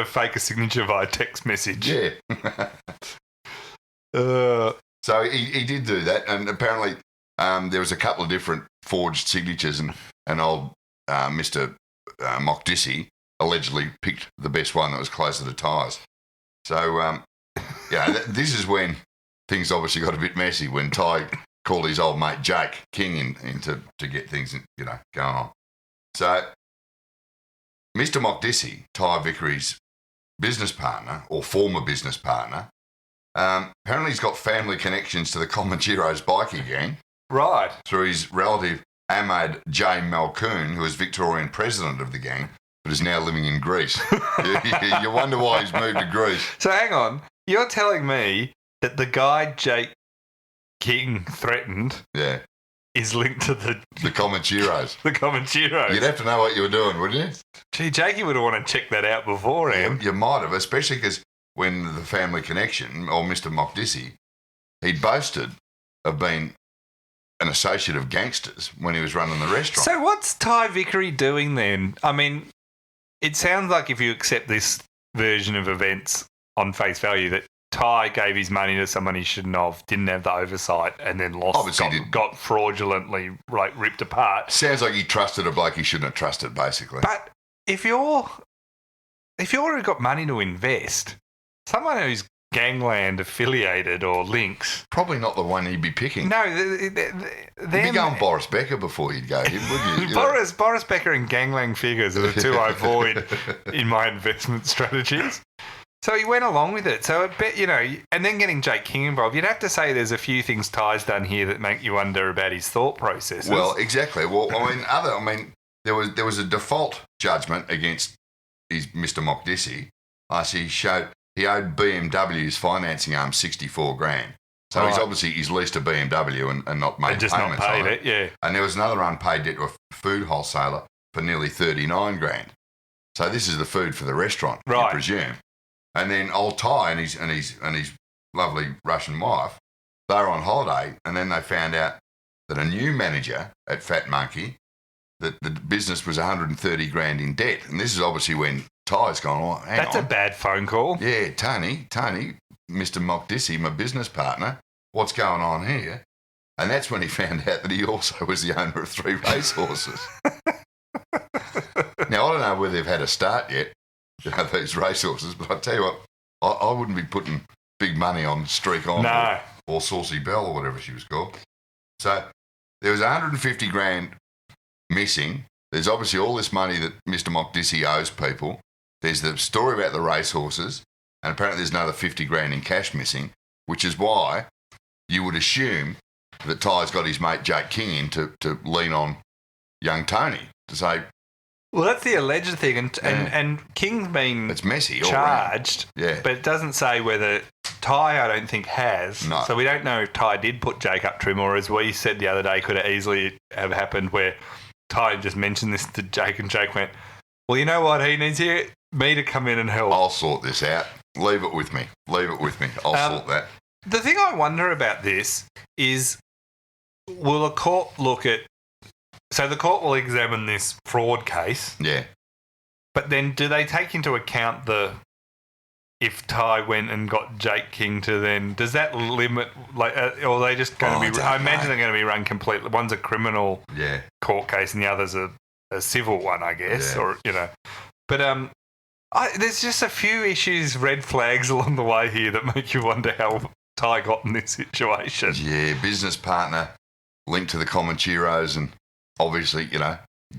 fake a signature via text message. Yeah. So he did do that, and apparently there was a couple of different forged signatures, and old Mr. Mockdissy allegedly picked the best one that was closer to Ty's. So, this is when things obviously got a bit messy, when Ty called his old mate Jake King in to get things, going on. So, Mr. Mockdissy, Ty Vickery's business partner, or former business partner, apparently he's got family connections to the Comancheros bikie gang. Right. Through his relative Ahmad J. Malkoon, who was Victorian president of the gang, but is now living in Greece. You wonder why he's moved to Greece. So hang on. You're telling me that the guy Jake King threatened is linked to the Comancheros. The Comancheros. You'd have to know what you were doing, wouldn't you? Gee, Jakey would have wanted to check that out beforehand. You might have, especially because when the family connection, or Mr. Mockdissy, he boasted of being an associate of gangsters when he was running the restaurant. So what's Ty Vickery doing then? I mean, it sounds like if you accept this version of events on face value, that Ty gave his money to someone he shouldn't have, didn't have the oversight, and then got fraudulently ripped apart. Sounds like he trusted a bloke he shouldn't have trusted, basically. But if you've already got money to invest, someone who's gangland affiliated or links, probably not the one he'd be picking. No, you'd be going Boris Becker before you'd go him, wouldn't you? Boris Becker and gangland figures are the two I avoid in my investment strategies. So he went along with it. So I bet, and then getting Jake King involved, you'd have to say there's a few things Ty's done here that make you wonder about his thought processes. Well, exactly. Well, there was a default judgment against his Mr. Mokdisi. He owed BMW's financing arm $64,000. So he's leased a BMW and not made payments not paid on it. Yeah. And there was another unpaid debt to a food wholesaler for nearly $39,000. So this is the food for the restaurant, right. you presume. And then old Ty and his lovely Russian wife, they were on holiday, and then they found out that a new manager at Fat Monkey, that the business was $130,000 in debt. And this is obviously when Ty's gone, hang on. That's a bad phone call. Yeah, Tony, Mr. Mokdisi, my business partner, what's going on here? And that's when he found out that he also was the owner of 3 racehorses. Now, I don't know whether they've had a start yet, these racehorses, but I tell you what, I wouldn't be putting big money on Streak On or Saucy Belle or whatever she was called. So there was $150,000 missing. There's obviously all this money that Mr. Mokdisi owes people. There's the story about the racehorses, and apparently there's another $50,000 in cash missing, which is why you would assume that Ty's got his mate Jake King in to lean on young Tony to say... Well, that's the alleged thing, and King's been it's messy, charged, but it doesn't say whether Ty, I don't think, has. No. So we don't know if Ty did put Jake up to him, or as we said the other day, could it easily have happened where Ty just mentioned this to Jake and Jake went, well, you know what he needs here? Me to come in and help. I'll sort this out. Leave it with me. I'll sort that. The thing I wonder about this is, will a court look at... So the court will examine this fraud case. Yeah. But then do they take into account if Ty went and got Jake King to then... Does that limit... or are they just going to be... I imagine they're going to be run completely. One's a criminal court case and the other's a civil one, I guess. Yeah. Or, But there's just a few issues, red flags along the way here that make you wonder how Ty got in this situation. Yeah, business partner linked to the Comancheros and obviously,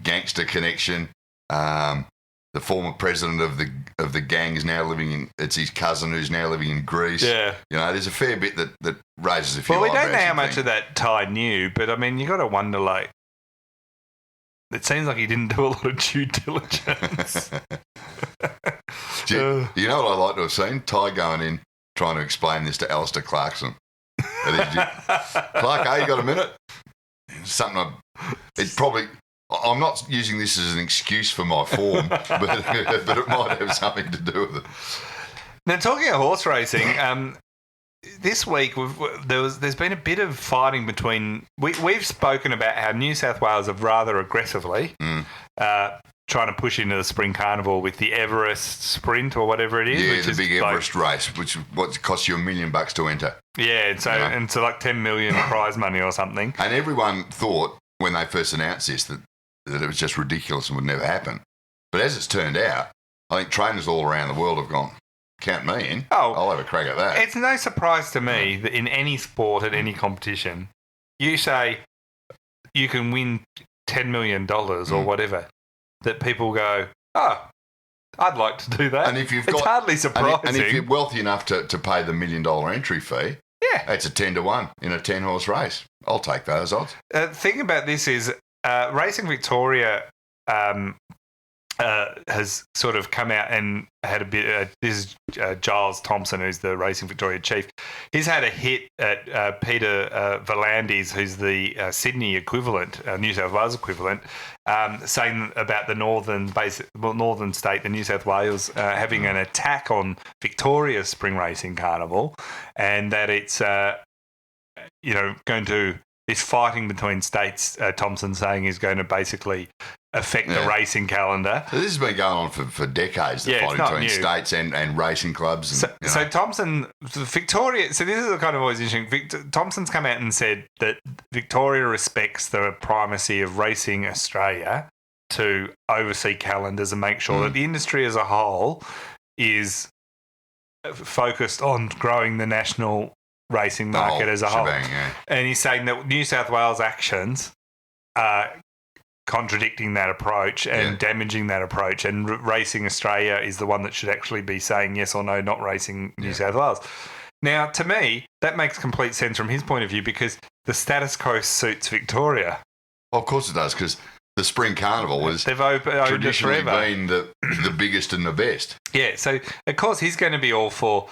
gangster connection. The former president of the gang is now living in... It's his cousin who's now living in Greece. Yeah. There's a fair bit that raises a few eyebrows. Well, we don't know how and much of that Ty knew, but, I mean, you got to wonder, it seems like he didn't do a lot of due diligence. You know what I'd like to have seen? Ty going in, trying to explain this to Alistair Clarkson. Clark, you got a minute? I'm not using this as an excuse for my form, but it might have something to do with it. Now, talking of horse racing, this week there's been a bit of fighting between... We've spoken about how New South Wales have rather aggressively trying to push into the Spring Carnival with the Everest Sprint or whatever it is. Yeah, which the is big Everest race, which costs you $1 million to enter. Yeah, and so like 10 million prize money or something. And everyone thought when they first announced this that it was just ridiculous and would never happen. But as it's turned out, I think trainers all around the world have gone, count me in. Oh, I'll have a crack at that. It's no surprise to me that in any sport, at any competition, you say you can win $10 million or whatever, that people go, oh, I'd like to do that. And if you've it's hardly surprising. And if you're wealthy enough to pay the $1 million entry fee, it's a 10-1 in a 10-horse race. I'll take those odds. The thing about this is Racing Victoria has sort of come out and had a bit... this is Giles Thompson, who's the Racing Victoria chief. He's had a hit at Peter V'landys, who's the Sydney equivalent, New South Wales equivalent, saying about the northern state, the New South Wales, having an attack on Victoria's Spring Racing Carnival, and that it's going to... This fighting between states, Thompson saying, is going to basically affect the racing calendar. So this has been going on for decades, the fighting between states and racing clubs. So Thompson, Victoria, so this is kind of always interesting. Thompson's come out and said that Victoria respects the primacy of Racing Australia to oversee calendars and make sure that the industry as a whole is focused on growing the national racing market as a whole. Yeah. And he's saying that New South Wales actions contradicting that approach and damaging that approach. And Racing Australia is the one that should actually be saying yes or no, not Racing New South Wales. Now, to me, that makes complete sense from his point of view because the status quo suits Victoria. Well, of course it does, because the Spring Carnival has traditionally been the biggest and the best. Yeah, so of course he's going to be all for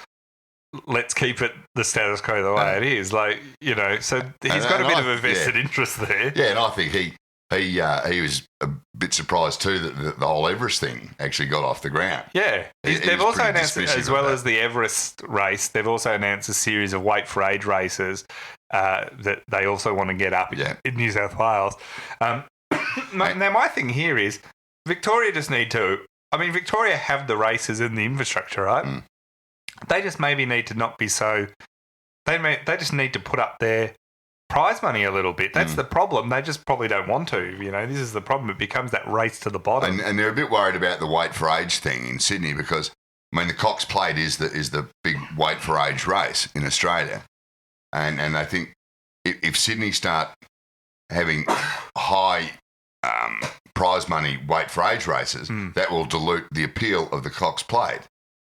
let's keep it the status quo the way it is. Like, you know, so he's got a bit of a vested interest there. Yeah, and I think he was a bit surprised too that the whole Everest thing actually got off the ground. Yeah. They've also announced, as well as the Everest race, they've also announced a series of weight for age races that they also want to get up in New South Wales. Now, my thing here is Victoria just need to... I mean, Victoria have the races and the infrastructure, right? Mm. They just maybe need to not be so... They just need to put up their prize money a little bit. That's the problem. They just probably don't want to. You know, this is the problem. It becomes that race to the bottom. And they're a bit worried about the weight for age thing in Sydney because, I mean, the Cox Plate is the big weight for age race in Australia. And I think if Sydney start having high prize money weight for age races, that will dilute the appeal of the Cox Plate.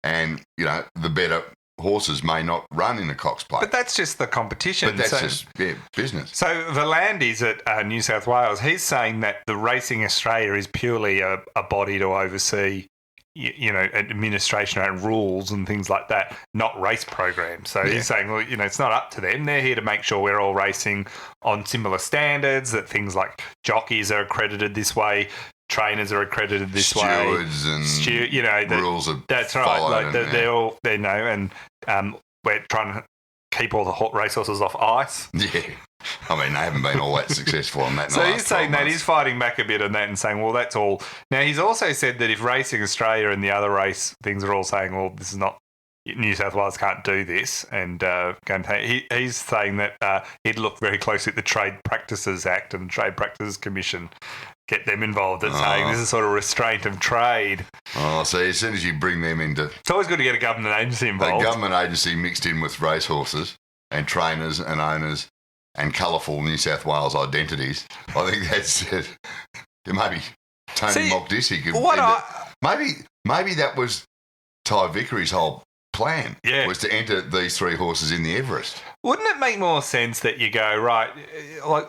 And, you know, the better horses may not run in the Cox Plate. But that's just the competition. But that's just business. So Valandy's at New South Wales. He's saying that the Racing Australia is purely a body to oversee, you know, administration and rules and things like that, not race programs. So he's saying, well, you know, it's not up to them. They're here to make sure we're all racing on similar standards, that things like jockeys are accredited this way, trainers are accredited this way. Stewards and you know, rules are that's right. followed. Like they're all, they know, and we're trying to keep all the racehorses off ice. Yeah. I mean, they haven't been all that successful on that. So he's saying that he's fighting back a bit on that and saying, well, that's all. Now, he's also said that if Racing Australia and the other race things are all saying, well, this is not, New South Wales can't do this, and he's saying that he'd look very closely at the Trade Practices Act and the Trade Practices Commission, get them involved in saying this is sort of restraint of trade. Oh, so as soon as you bring them into... It's always good to get a government agency involved. A government agency mixed in with racehorses and trainers and owners and colourful New South Wales identities. I think that's it. Maybe Tony Mockdissi could... Maybe that was Ty Vickery's whole plan, was to enter these three horses in the Everest. Wouldn't it make more sense that you go, right, like,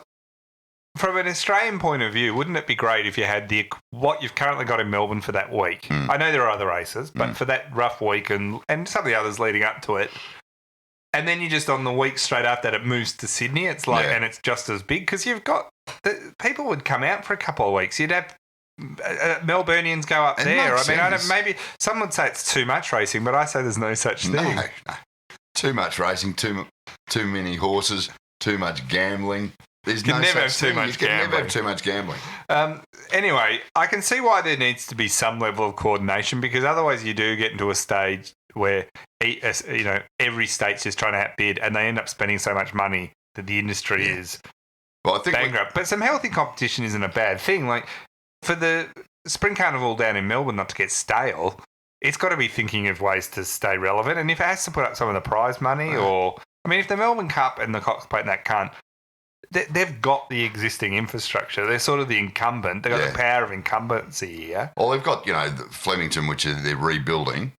from an Australian point of view, wouldn't it be great if you had what you've currently got in Melbourne for that week? I know there are other races, but for that rough week and some of the others leading up to it, and then you just on the week straight after that it moves to Sydney, it's like, and it's just as big because you've got people would come out for a couple of weeks. You'd have Melburnians go up there. I mean, maybe some would say it's too much racing, but I say there's no such thing. No. Too much racing, too many horses, too much gambling. There's you can never have too much gambling. Never have too much gambling. Anyway, I can see why there needs to be some level of coordination because otherwise you do get into a stage where every state's just trying to outbid and they end up spending so much money that the industry is bankrupt. But some healthy competition isn't a bad thing. Like for the Spring Carnival down in Melbourne not to get stale, it's got to be thinking of ways to stay relevant. And if it has to put up some of the prize money if the Melbourne Cup and the Cox Plate and that can't, they've got the existing infrastructure. They're sort of the incumbent. They've got the power of incumbency here. Well, they've got, Flemington, which they're rebuilding,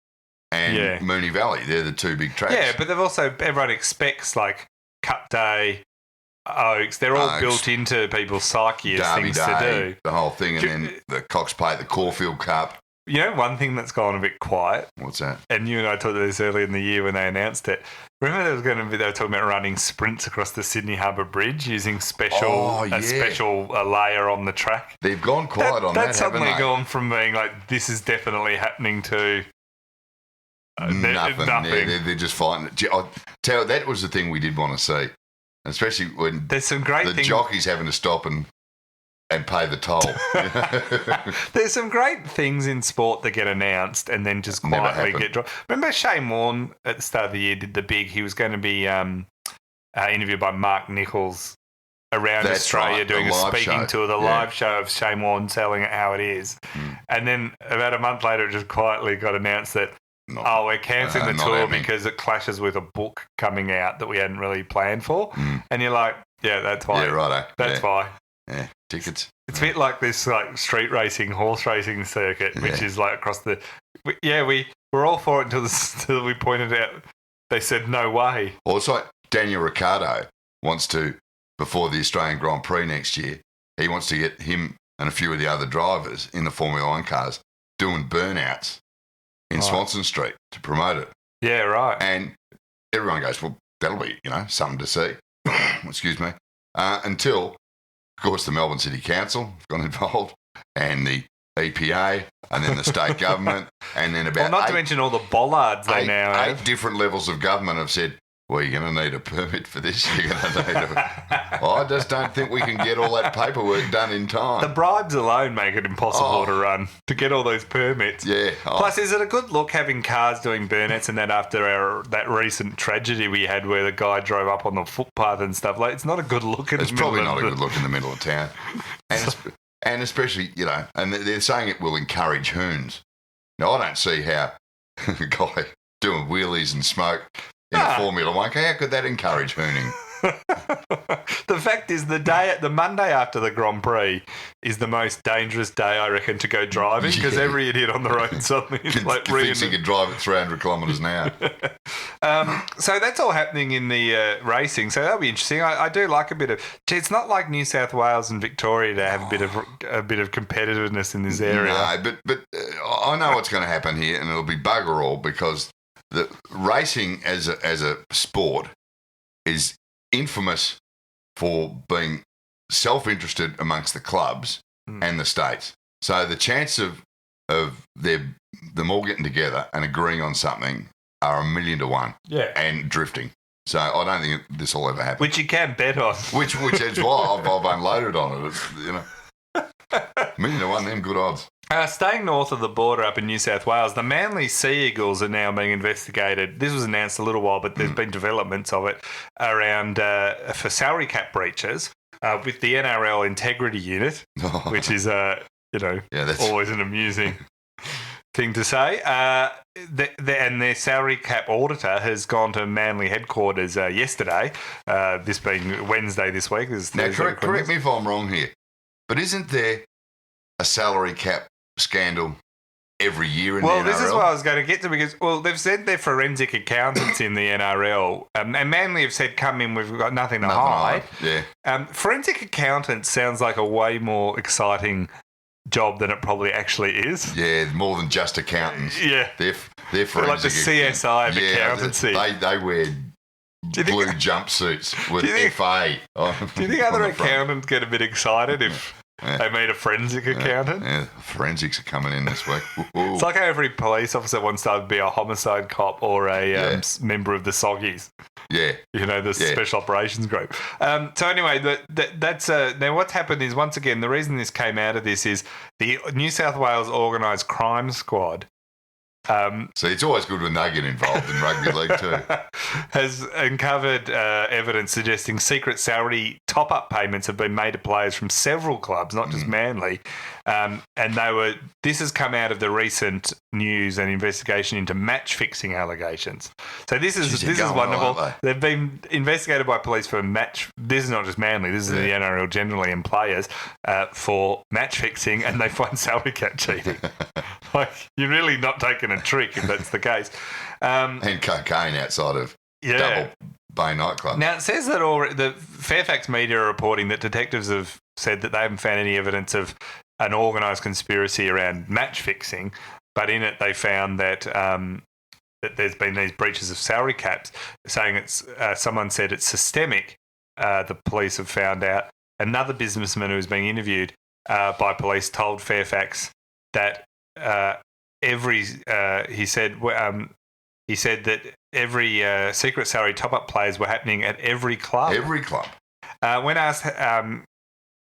and Moonee Valley. They're the two big tracks. Yeah, but they've also, everyone expects like Cup Day, Oaks. They're all built into people's psyche as Derby things Day, to do. The whole thing, and then the Cox Plate, the Caulfield Cup. You know, one thing that's gone a bit quiet. What's that? And you and I talked about this earlier in the year when they announced it. Remember they were talking about running sprints across the Sydney Harbour Bridge using a special layer on the track. They've gone quiet on that, that's suddenly gone from being like, this is definitely happening to nothing. They're just fighting. I'll tell you, that was the thing we did want to see, especially when there's some great the jockeys having to stop and pay the toll. There's some great things in sport that get announced and then just quietly get dropped. Remember Shane Warne at the start of the year did the big, he was going to be interviewed by Mark Nichols around Australia doing a speaking tour, the live show of Shane Warne telling it how it is. And then about a month later it just quietly got announced that we're cancelling the tour because it clashes with a book coming out that we hadn't really planned for. And you're like, yeah, that's why. Yeah, righto. That's why. Yeah, tickets. It's a bit like this like street racing, horse racing circuit, which is like across the. We were all for it until we pointed out they said no way. Well, it's like Daniel Ricciardo wants to, before the Australian Grand Prix next year, he wants to get him and a few of the other drivers in the Formula One cars doing burnouts in Swanson Street to promote it. Yeah, right. And everyone goes, well, that'll be, something to see. Excuse me. Until, of course, the Melbourne City Council got involved and the EPA and then the state government and then about to mention all the bollards they now have. 8 different levels of government have said, well, you're going to need a permit for this. You're going to need I just don't think we can get all that paperwork done in time. The bribes alone make it impossible to run, to get all those permits. Yeah. Plus, is it a good look having cars doing burnouts and then after that recent tragedy we had where the guy drove up on the footpath and stuff? Like, it's not a good look in the middle. It's probably not a good look in the middle of town. And especially, and they're saying it will encourage hoons. Now, I don't see how a guy doing wheelies and smoke in a Formula One, how could that encourage hooning? The fact is, the Monday after the Grand Prix is the most dangerous day, I reckon, to go driving because every idiot on the road suddenly is like thinks he could drive at 300 kilometres an hour. So that's all happening in the racing. So that'll be interesting. I do like a bit of. It's not like New South Wales and Victoria to have a bit of competitiveness in this area. No, but I know what's going to happen here, and it'll be bugger all because the racing as a sport is infamous for being self-interested amongst the clubs and the states. So the chance of them all getting together and agreeing on something are 1,000,000 to 1. Yeah. And drifting. So I don't think this will ever happen. Which you can bet on. Which is why I've unloaded on it. It's, 1,000,000 to 1, them good odds. Staying north of the border up in New South Wales, the Manly Sea Eagles are now being investigated. This was announced a little while, but there's been developments of it around for salary cap breaches with the NRL Integrity Unit, which is, always an amusing thing to say. And their salary cap auditor has gone to Manly headquarters yesterday, this being Wednesday this week. Now, correct me if I'm wrong here, but isn't there a salary cap scandal every year in the NRL? Well, this is what I was going to get to because, they've said they're forensic accountants in the NRL, and Manly have said, come in, we've got nothing to hide. Yeah. Forensic accountants sounds like a way more exciting job than it probably actually is. Yeah, more than just accountants. Yeah. They're forensic. Like the CSI of accountancy. They wear blue jumpsuits with FA. Do you think other accountants get a bit excited if they meet a forensic accountant? Yeah, forensics are coming in this week. It's like how every police officer wants to be a homicide cop or a member of the Soggies. Yeah. The Special Operations Group. So anyway, that's now what's happened is, once again, the reason this came out of this is the New South Wales Organised Crime Squad. See, it's always good when they get involved in rugby league too. Has uncovered evidence suggesting secret salary top-up payments have been made to players from several clubs, not just Manly. And this has come out of the recent news and investigation into match-fixing allegations. So this is wonderful. They've been investigated by police for this is not just Manly, this is the NRL generally and players, for match-fixing, and they find salary cap cheating. Like, you're really not taking a trick if that's the case. And cocaine outside of Double Bay nightclub. Now, it says that the Fairfax media are reporting that detectives have said that they haven't found any evidence of an organised conspiracy around match fixing, but in it they found that that there's been these breaches of salary caps, saying it's someone said it's systemic. The police have found out. Another businessman who was being interviewed by police told Fairfax that he said that every secret salary top-up players were happening at every club. Every club. When asked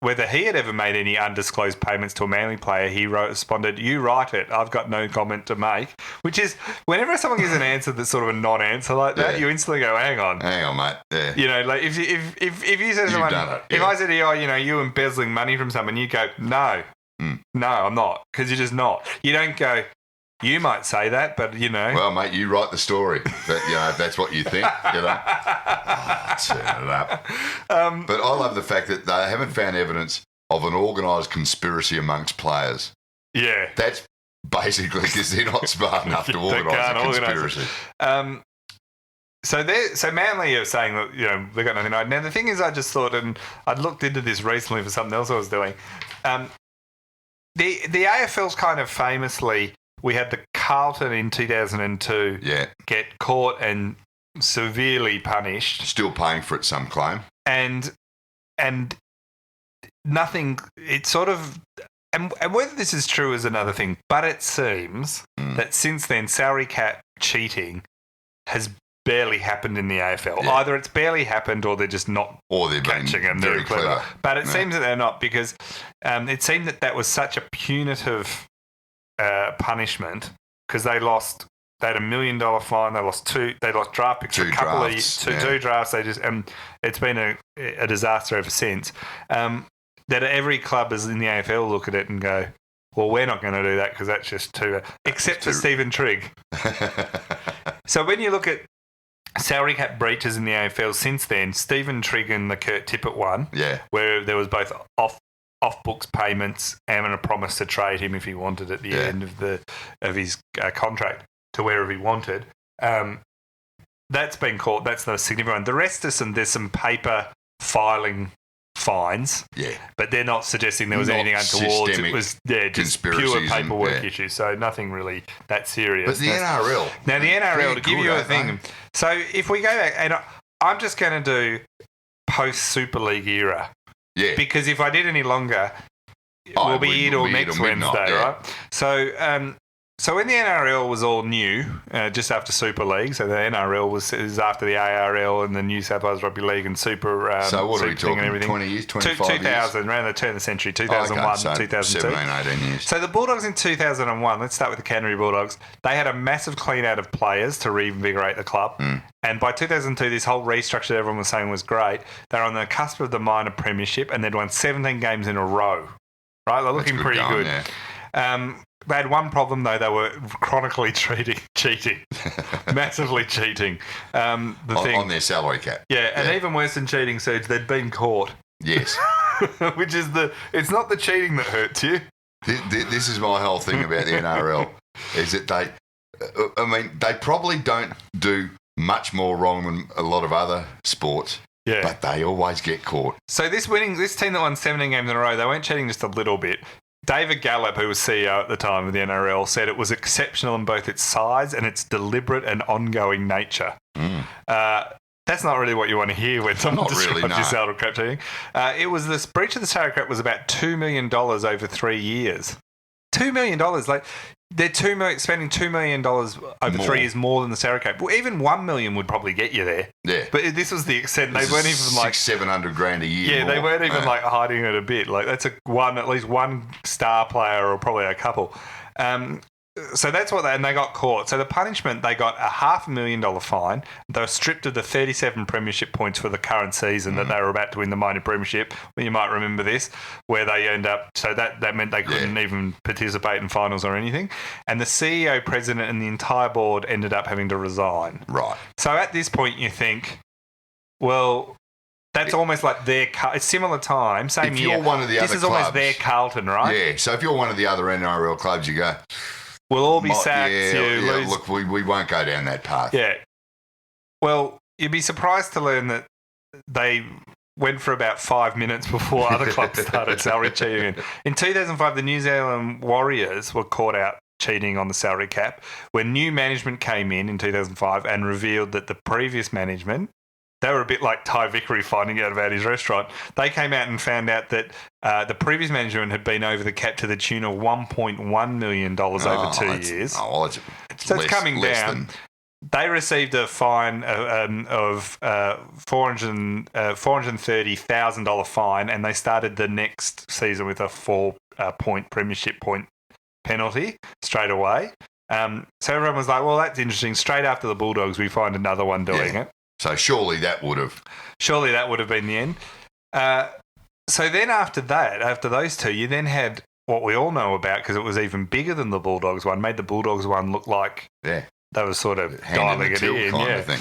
whether he had ever made any undisclosed payments to a Manly player, he responded, "You write it. I've got no comment to make." Which is, whenever someone gives an answer that's sort of a non-answer like that, you instantly go, "Hang on, mate." Yeah. Like if you said to someone, if I said to you, you embezzling money from someone, you go, "No, no, I'm not," because you're just not. You don't go, "You might say that, but Well, mate, you write the story. But if that's what you think, turn it up. But I love the fact that they haven't found evidence of an organised conspiracy amongst players. Yeah. That's basically because they're not smart enough to organise a conspiracy. So Manly are saying that, you know, they've got nothing right. Now, the thing is, I just thought, and I'd looked into this recently for something else I was doing. The AFL's kind of famously, we had the Carlton in 2002 get caught and severely punished. Still paying for it, some claim. And nothing, it's sort of... And whether this is true is another thing, but it seems that since then, salary cap cheating has barely happened in the AFL. Yeah. Either it's barely happened or they're just not catching them. They're clever. But it seems that they're not, because it seemed that was such a punitive punishment, because they had $1 million fine. They lost draft picks, two drafts. They just it's been a disaster ever since. That every club is in the AFL look at it and go, well, we're not going to do that because that's just too... Except for Stephen Trigg. So when you look at salary cap breaches in the AFL since then, Stephen Trigg and the Kurt Tippett one, where there was both off-books payments and a promise to trade him if he wanted at the end of his contract to wherever he wanted. That's been caught. That's the significant one. The rest is there's some paper filing fines, but they're not suggesting there was anything untoward. It was just pure paperwork issues, so nothing really that serious. But the NRL, now the NRL, to give you a thing, so if we go back, and I'm just going to do post Super League era, because if I did any longer, we'll be here till next Wednesday, right? So when the NRL was all new, just after Super League, so the NRL was after the ARL and the New South Wales Rugby League and Super. So what are we talking? 20 years, 25 years? 2000, around the turn of the century, 2001, so 2002. 17, 18 years. So the Bulldogs in 2001, let's start with the Canterbury Bulldogs. They had a massive clean out of players to reinvigorate the club. And by 2002, this whole restructure that everyone was saying was great. They're on the cusp of the minor premiership and they'd won 17 games in a row. Right? They're looking pretty good. Yeah. They had one problem, though. They were chronically cheating. Massively cheating. On their salary cap. Yeah, and even worse than cheating, Serge, they'd been caught. Yes. Which is it's not the cheating that hurts you. This is my whole thing about the NRL, is that they probably don't do much more wrong than a lot of other sports. Yeah. But they always get caught. So this team that won 17 games in a row, they weren't cheating just a little bit. David Gallup, who was CEO at the time of the NRL, said it was exceptional in both its size and its deliberate and ongoing nature. That's not really what you want to hear when someone describes your salary cap cheating. It was this breach of the salary cap was about $2 million over 3 years. $2 million, like they're spending $2 million over 3 years more than the salary cap. Well, even $1 million would probably get you there. Yeah, but this was the extent. They weren't even like $600-700 a year. Yeah, they weren't even like hiding it a bit. Like that's at least one star player or probably a couple. So that's what and they got caught. So the punishment, they got a $500,000 fine. They were stripped of the 37 premiership points for the current season that they were about to win the minor premiership. Well, you might remember this, where they ended up. So that meant they couldn't even participate in finals or anything. And the CEO, president, and the entire board ended up having to resign. Right. So at this point, you think, well, that's almost like it's similar time, same year. If you're one of the other clubs, this is almost their Carlton, right? Yeah. So if you're one of the other NRL clubs, you go, we'll all be sacked. Look, we won't go down that path. Yeah. Well, you'd be surprised to learn that they went for about 5 minutes before other clubs started salary cheating. In 2005, the New Zealand Warriors were caught out cheating on the salary cap when new management came in 2005 and revealed that the previous management, they were a bit like Ty Vickery finding out about his restaurant. They came out and found out that the previous management had been over the cap to the tune of $1.1 million over 2 years. It's coming down. They received a fine of $430,000 fine, and they started the next season with a 4-point premiership point penalty straight away. So everyone was like, well, that's interesting. Straight after the Bulldogs, we find another one doing it. So surely that would have been the end. So then after those two, you then had what we all know about, because it was even bigger than the Bulldogs one, made the Bulldogs one look like they were sort of dialing it in. Kind of thing.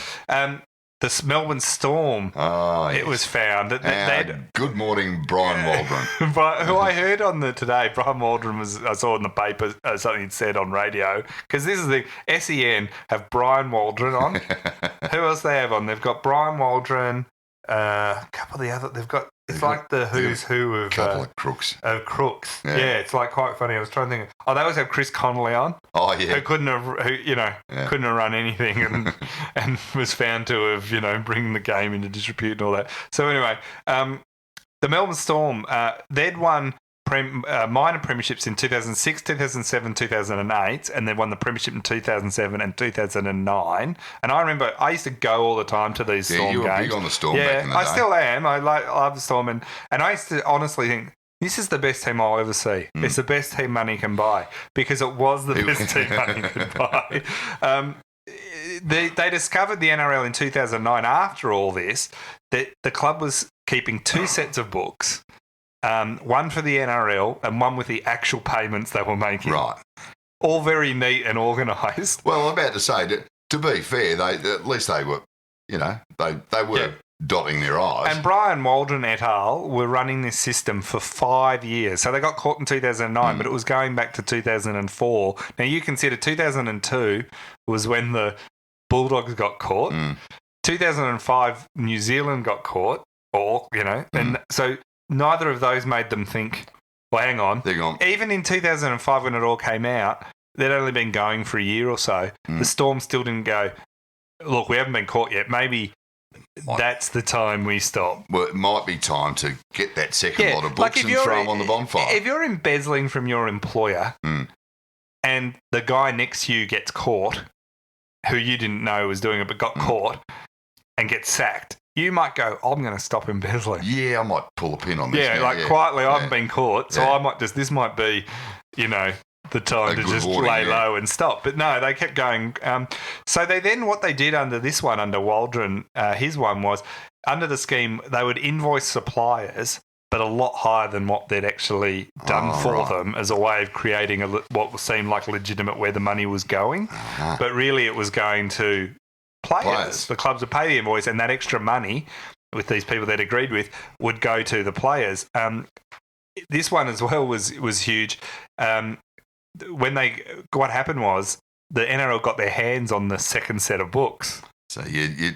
the Melbourne Storm. Oh, It was found that good morning, Brian Waldron. But who I heard on today, Brian Waldron I saw in the paper something he'd said on radio, because this is the SEN have Brian Waldron on. Who else they have on? They've got Brian Waldron, a couple of the other. They've got it's like the who's who of a couple of crooks. Of crooks, yeah. It's like quite funny. I was trying to think. They always have Chris Connolly on. Oh yeah, who couldn't have run anything and was found to have bringing the game into disrepute and all that. So anyway, the Melbourne Storm, they'd won minor premierships in 2006, 2007, 2008, and they won the premiership in 2007 and 2009. And I remember I used to go all the time to these Storm games. You were big on the Storm back in the day. I still am. I love the Storm. And I used to honestly think, this is the best team I'll ever see. It's the best team money can buy, because it was the best team money could buy. They discovered the NRL in 2009 after all this, that the club was keeping two sets of books. One for the NRL and one with the actual payments they were making. Right. All very neat and organised. Well, I'm about to say, to be fair, at least they were, they were dotting their I's. And Brian Waldron et al. Were running this system for 5 years. So they got caught in 2009, but it was going back to 2004. Now, you consider 2002 was when the Bulldogs got caught. 2005, New Zealand got caught, and so neither of those made them think, well, hang on. They're gone. Even in 2005, when it all came out, they'd only been going for a year or so. The Storm still didn't go, look, we haven't been caught yet. Maybe that's the time we stop. Well, it might be time to get that second lot of books and throw them on the bonfire. If you're embezzling from your employer and the guy next to you gets caught, who you didn't know was doing it but got caught and gets sacked, you might go, I'm going to stop embezzling. Yeah, I might pull a pin on this. Quietly, I haven't been caught, so I might this might be, the time to just lay low and stop. But no, they kept going. So what they did under this one, under Waldron, his one was, under the scheme, they would invoice suppliers, but a lot higher than what they'd actually done for them, as a way of creating what seemed like legitimate where the money was going. But really it was going to players. The clubs would pay the invoice, and that extra money with these people they'd agreed with would go to the players. This one as well was huge. What happened was the NRL got their hands on the second set of books. So you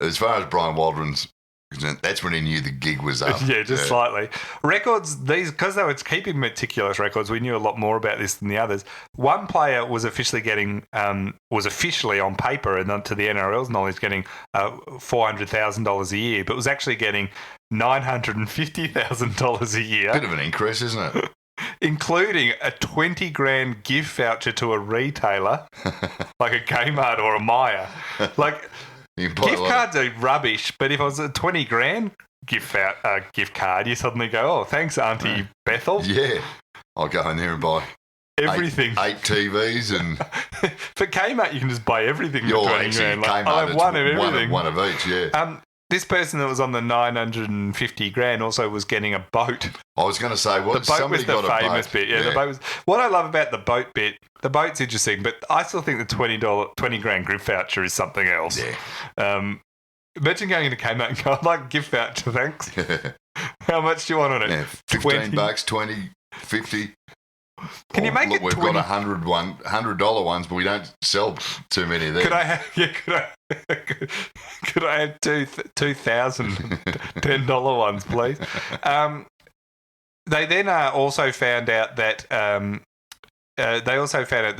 as far as Brian Waldron's concerned, that's when he knew the gig was up. Slightly. Records, because they were keeping meticulous records, we knew a lot more about this than the others. One player was officially on paper, and to the NRL's knowledge, getting $400,000 a year, but was actually getting $950,000 a year. Bit of an increase, isn't it? Including a $20,000 gift voucher to a retailer, like a Kmart or a Myer. Like, gift cards are rubbish, but if it was a $20,000 gift card, you suddenly go, oh, thanks, Auntie Bethel. Yeah, I'll go in there and buy everything. Eight TVs and. For Kmart, you can just buy everything for $20,000. I'll have one of everything. One of each, yeah. This person that was on the $950,000 also was getting a boat. I was going to say, the boat was the famous bit. Yeah, the boat was. What I love about the boat bit, the boat's interesting, but I still think the $20,000 gift voucher is something else. Yeah. Imagine going into Kmart and going, I'd like a gift voucher, thanks. How much do you want on it? Yeah, $15, 20, 50. Can you make it? We've got $100 ones, but we don't sell too many of them. Could I have two $2,010 ones, please? They then also found out that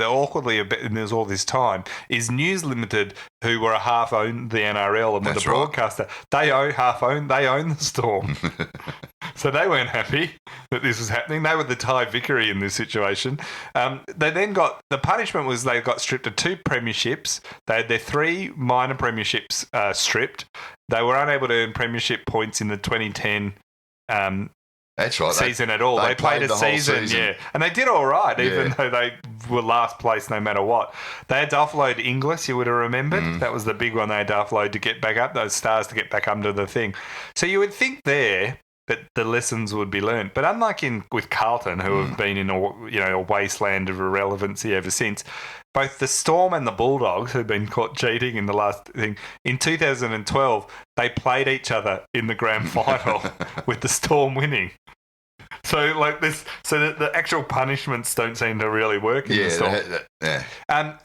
awkwardly, and there's all this time, is News Limited, who were half owned the NRL and were the broadcaster. They own the Storm. So they weren't happy that this was happening. They were the Thai Vickery in this situation. They then the punishment was they got stripped of 2 premierships. They had their 3 minor premierships stripped. They were unable to earn premiership points in the 2010 that's right. Season at all. They played a season, yeah. And they did all right, even though they were last place no matter what. They had to offload Inglis, you would have remembered. That was the big one they had to offload to get back up, those stars to get back under the thing. So you would think there, that the lessons would be learned. But unlike with Carlton, who have been in a wasteland of irrelevancy ever since, both the Storm and the Bulldogs, who've been caught cheating in the last thing, in 2012, they played each other in the grand final with the Storm winning. So the actual punishments don't seem to really work in the Storm.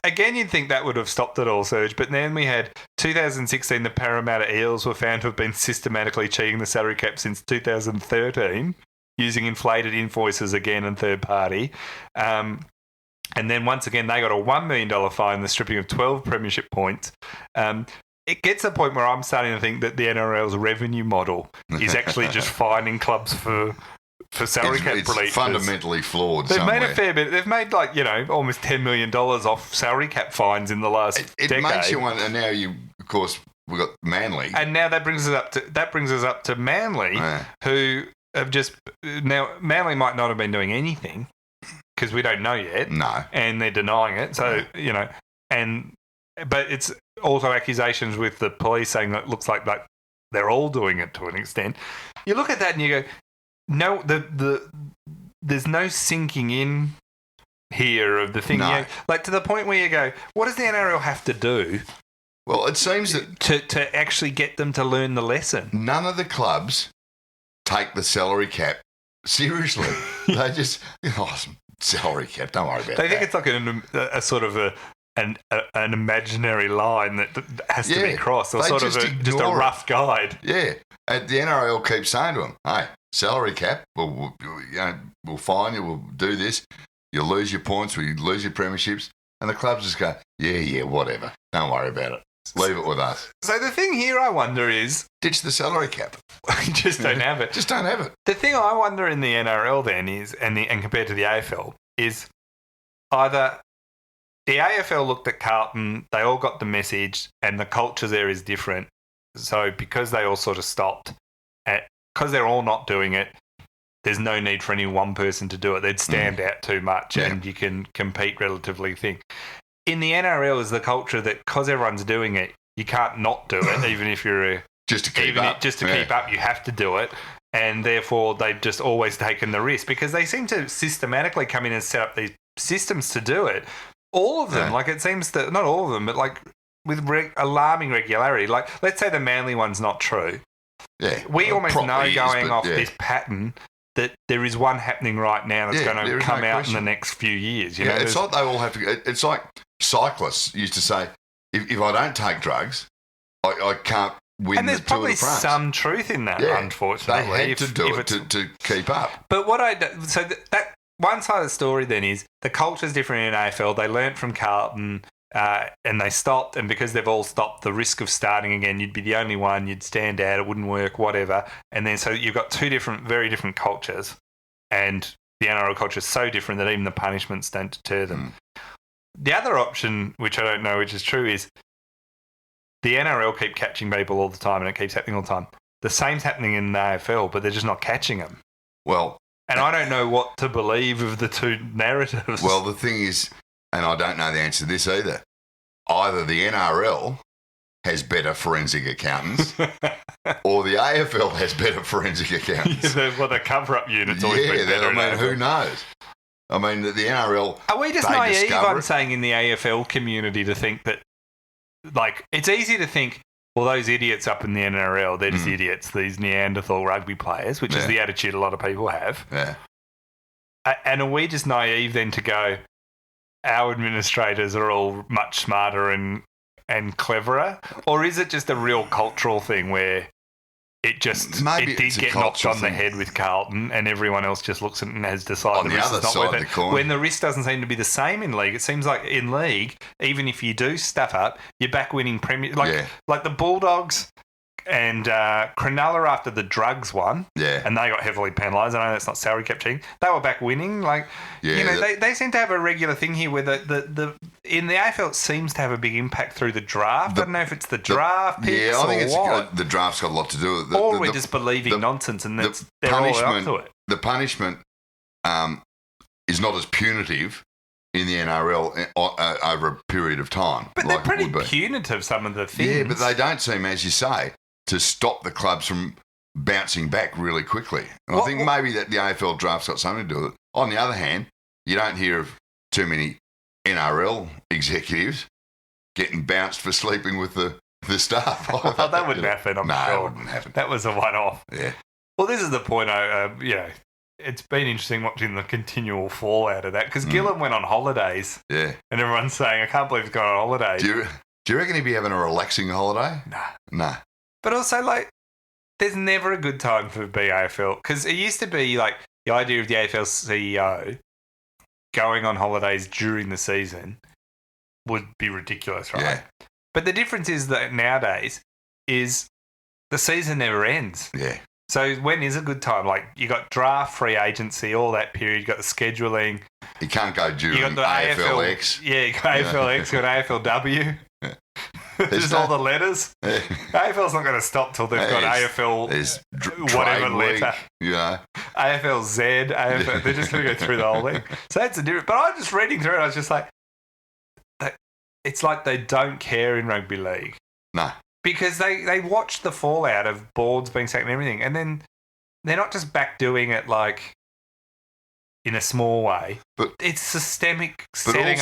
Again, you'd think that would have stopped it all, Serge, but then we had 2016, the Parramatta Eels were found to have been systematically cheating the salary cap since 2013, using inflated invoices again and third party. And then once again, they got a $1 million fine, the stripping of 12 premiership points. It gets to the point where I'm starting to think that the NRL's revenue model is actually just fining clubs for salary cap breaches. It's fundamentally flawed. They've made a fair bit. They've made almost $10 million off salary cap fines in the last decade. It makes you wonder. And now of course, we've got Manly, and now that brings us up to Manly, who have just now. Manly might not have been doing anything because we don't know yet. No, and they're denying it. So but it's also accusations with the police saying that it looks like they're all doing it to an extent. You look at that and you go, no, there's no sinking in here of the thing. No. To the point where you go, what does the NRL have to do? Well, it seems that to actually get them to learn the lesson. None of the clubs take the salary cap seriously. They just salary cap. Don't worry about that. They think it's like a sort of an imaginary line that has to be crossed, or sort of just a rough guide. Yeah, and the NRL keeps saying to them, "Hey, salary cap, we'll fine you, we'll do this. You'll lose your points, we'll lose your premierships," and the clubs just go, "Yeah, whatever. Don't worry about it. Leave it with us." So the thing here, I wonder, is ditch the salary cap. You just don't have it. Just don't have it. The thing I wonder in the NRL then is, and compared to the AFL, is either the AFL looked at Carlton, they all got the message, and the culture there is different. So because they all sort of stopped, because they're all not doing it, there's no need for any one person to do it. They'd stand out too much, and you can compete relatively thin. In the NRL is the culture that because everyone's doing it, you can't not do it, even if you're just to keep up. Keep up, you have to do it. And therefore, they've just always taken the risk because they seem to systematically come in and set up these systems to do it. All of them, it seems that, not all of them, but with alarming regularity. Let's say the Manly one's not true. Yeah. We almost know going off this pattern that there is one happening right now that's going to come out in the next few years. You know, it's like they all have to. It's like cyclists used to say, if I don't take drugs, I can't win and there's the Tour probably de France. some truth in that, unfortunately. They had to do it to keep up. But that one side of the story then is the culture's different in AFL. They learnt from Carlton and they stopped, and because they've all stopped, the risk of starting again, you'd be the only one, you'd stand out, it wouldn't work, whatever. And then so you've got two very different cultures, and the NRL culture is so different that even the punishments don't deter them. The other option, which I don't know which is true, is the NRL keep catching people all the time, and it keeps happening all the time. The same's happening in the AFL, but they're just not catching them. Well, and I don't know what to believe of the two narratives. Well, the thing is, and I don't know the answer to this either, either the NRL has better forensic accountants or the AFL has better forensic accountants. The cover-up unit's always been better. Who knows? I mean, the NRL... Are we just naive, I'm saying, in the AFL community to think that, it's easy to think, well, those idiots up in the NRL, they're just idiots, these Neanderthal rugby players, which is the attitude a lot of people have. Yeah. And are we just naive then to go, our administrators are all much smarter and cleverer? Or is it just a real cultural thing where it did get knocked on the head with Carlton and everyone else just looks at it and has decided the risk is not worth it? When the risk doesn't seem to be the same in league. It seems like in league, even if you do stuff up, you're back winning premier. Like the Bulldogs and Cronulla after the drugs won, and they got heavily penalised. I know that's not salary cap cheating. They were back winning. They seem to have a regular thing here where the in the AFL it seems to have a big impact through the draft. I don't know if it's the draft picks I think what. The draft's got a lot to do with it. Or we're just believing nonsense and they're all up to it. The punishment is not as punitive in the NRL over a period of time. But they're pretty punitive, some of the things. Yeah, but they don't seem, as you say, to stop the clubs from bouncing back really quickly. And I think maybe that the AFL draft's got something to do with it. On the other hand, you don't hear of too many NRL executives getting bounced for sleeping with the staff. Well, that wouldn't happen, I'm sure. No, it wouldn't happen. That was a one-off. Yeah. Well, this is the point. It's been interesting watching the continual fallout of that because Gillen went on holidays. Yeah. And everyone's saying, I can't believe he's gone on holidays. Do you reckon he'd be having a relaxing holiday? Nah. But also, like, there's never a good time for AFL because it used to be like the idea of the AFL CEO going on holidays during the season would be ridiculous, right? Yeah. But the difference is that nowadays is the season never ends. Yeah. So when is a good time? Like you got draft, free agency, all that period. You got the scheduling. You can't go during you got the AFLX. Yeah, you got AFLX. You got AFLW. There's all the letters. Yeah. AFL's not going to stop till they've got AFL whatever letter. Yeah. AFL Z. AFL. They're just going to go through the whole thing. So that's a different. But I was just reading through it. I was just like, it's like they don't care in rugby league. No. Because they watch the fallout of boards being sacked and everything, and then they're not just back doing it like in a small way. But it's systemic setting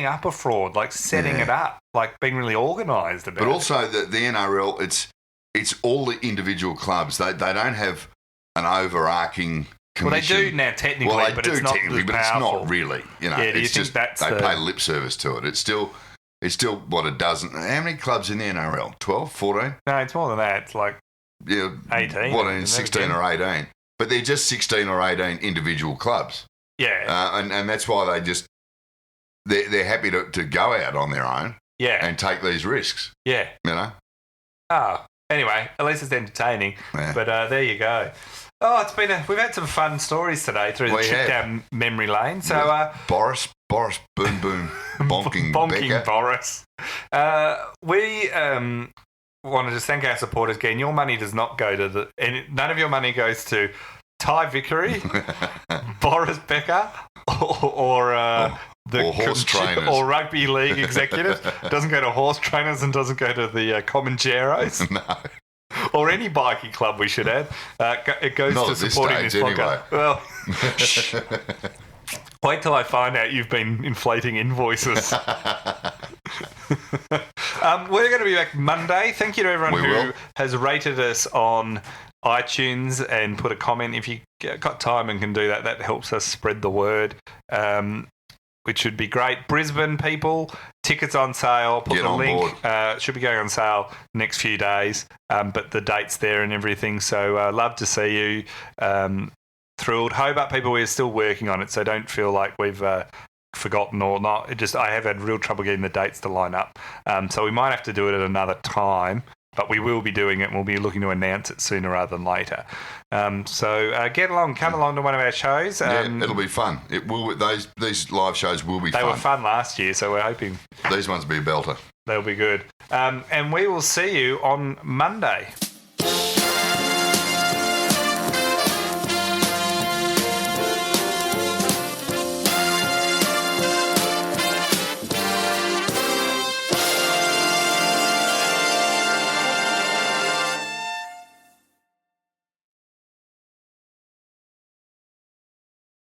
up a fraud, like setting it up, like being really organised about it. But also the NRL, it's all the individual clubs. They don't have an overarching commission. Well, they do now technically, well, they but do it's not technically, but it's not really. You know, yeah, do you it's think just that's they pay lip service to it. It's still what it doesn't. How many clubs in the NRL? 12, 14? No, it's more than that. It's like 18. 16 or 18. But they're just 16 or 18 individual clubs. Yeah. And that's why they're happy to go out on their own. Yeah. And take these risks. Yeah. You know? Oh, anyway, at least it's entertaining. Yeah. But there you go. Oh, we've had some fun stories today through the trip down memory lane. So Boris, boom, boom, bonking Becker. Boris. We want to just thank our supporters again. Your money does not go to none of your money goes to Ty Vickery, Boris Becker, or horse trainers, or rugby league executives. Doesn't go to horse trainers and doesn't go to the Comancheros. No. Or any bikie club, we should add. It goes not to supporting this podcast. Anyway. Well, wait till I find out you've been inflating invoices. We're going to be back Monday. Thank you to everyone who has rated us on iTunes and put a comment. If you got time and can do that, that helps us spread the word. Which should be great. Brisbane people, tickets on sale. Put the link. Should be going on sale next few days. But the date's there and everything. So love to see you. Thrilled. Hobart people, we're still working on it. So don't feel like we've forgotten or not. I have had real trouble getting the dates to line up. So we might have to do it at another time. But we will be doing it and we'll be looking to announce it sooner rather than later. So come along to one of our shows. It'll be fun. It will. These live shows will be fun. They were fun last year, so we're hoping these ones will be a belter. They'll be good. And we will see you on Monday.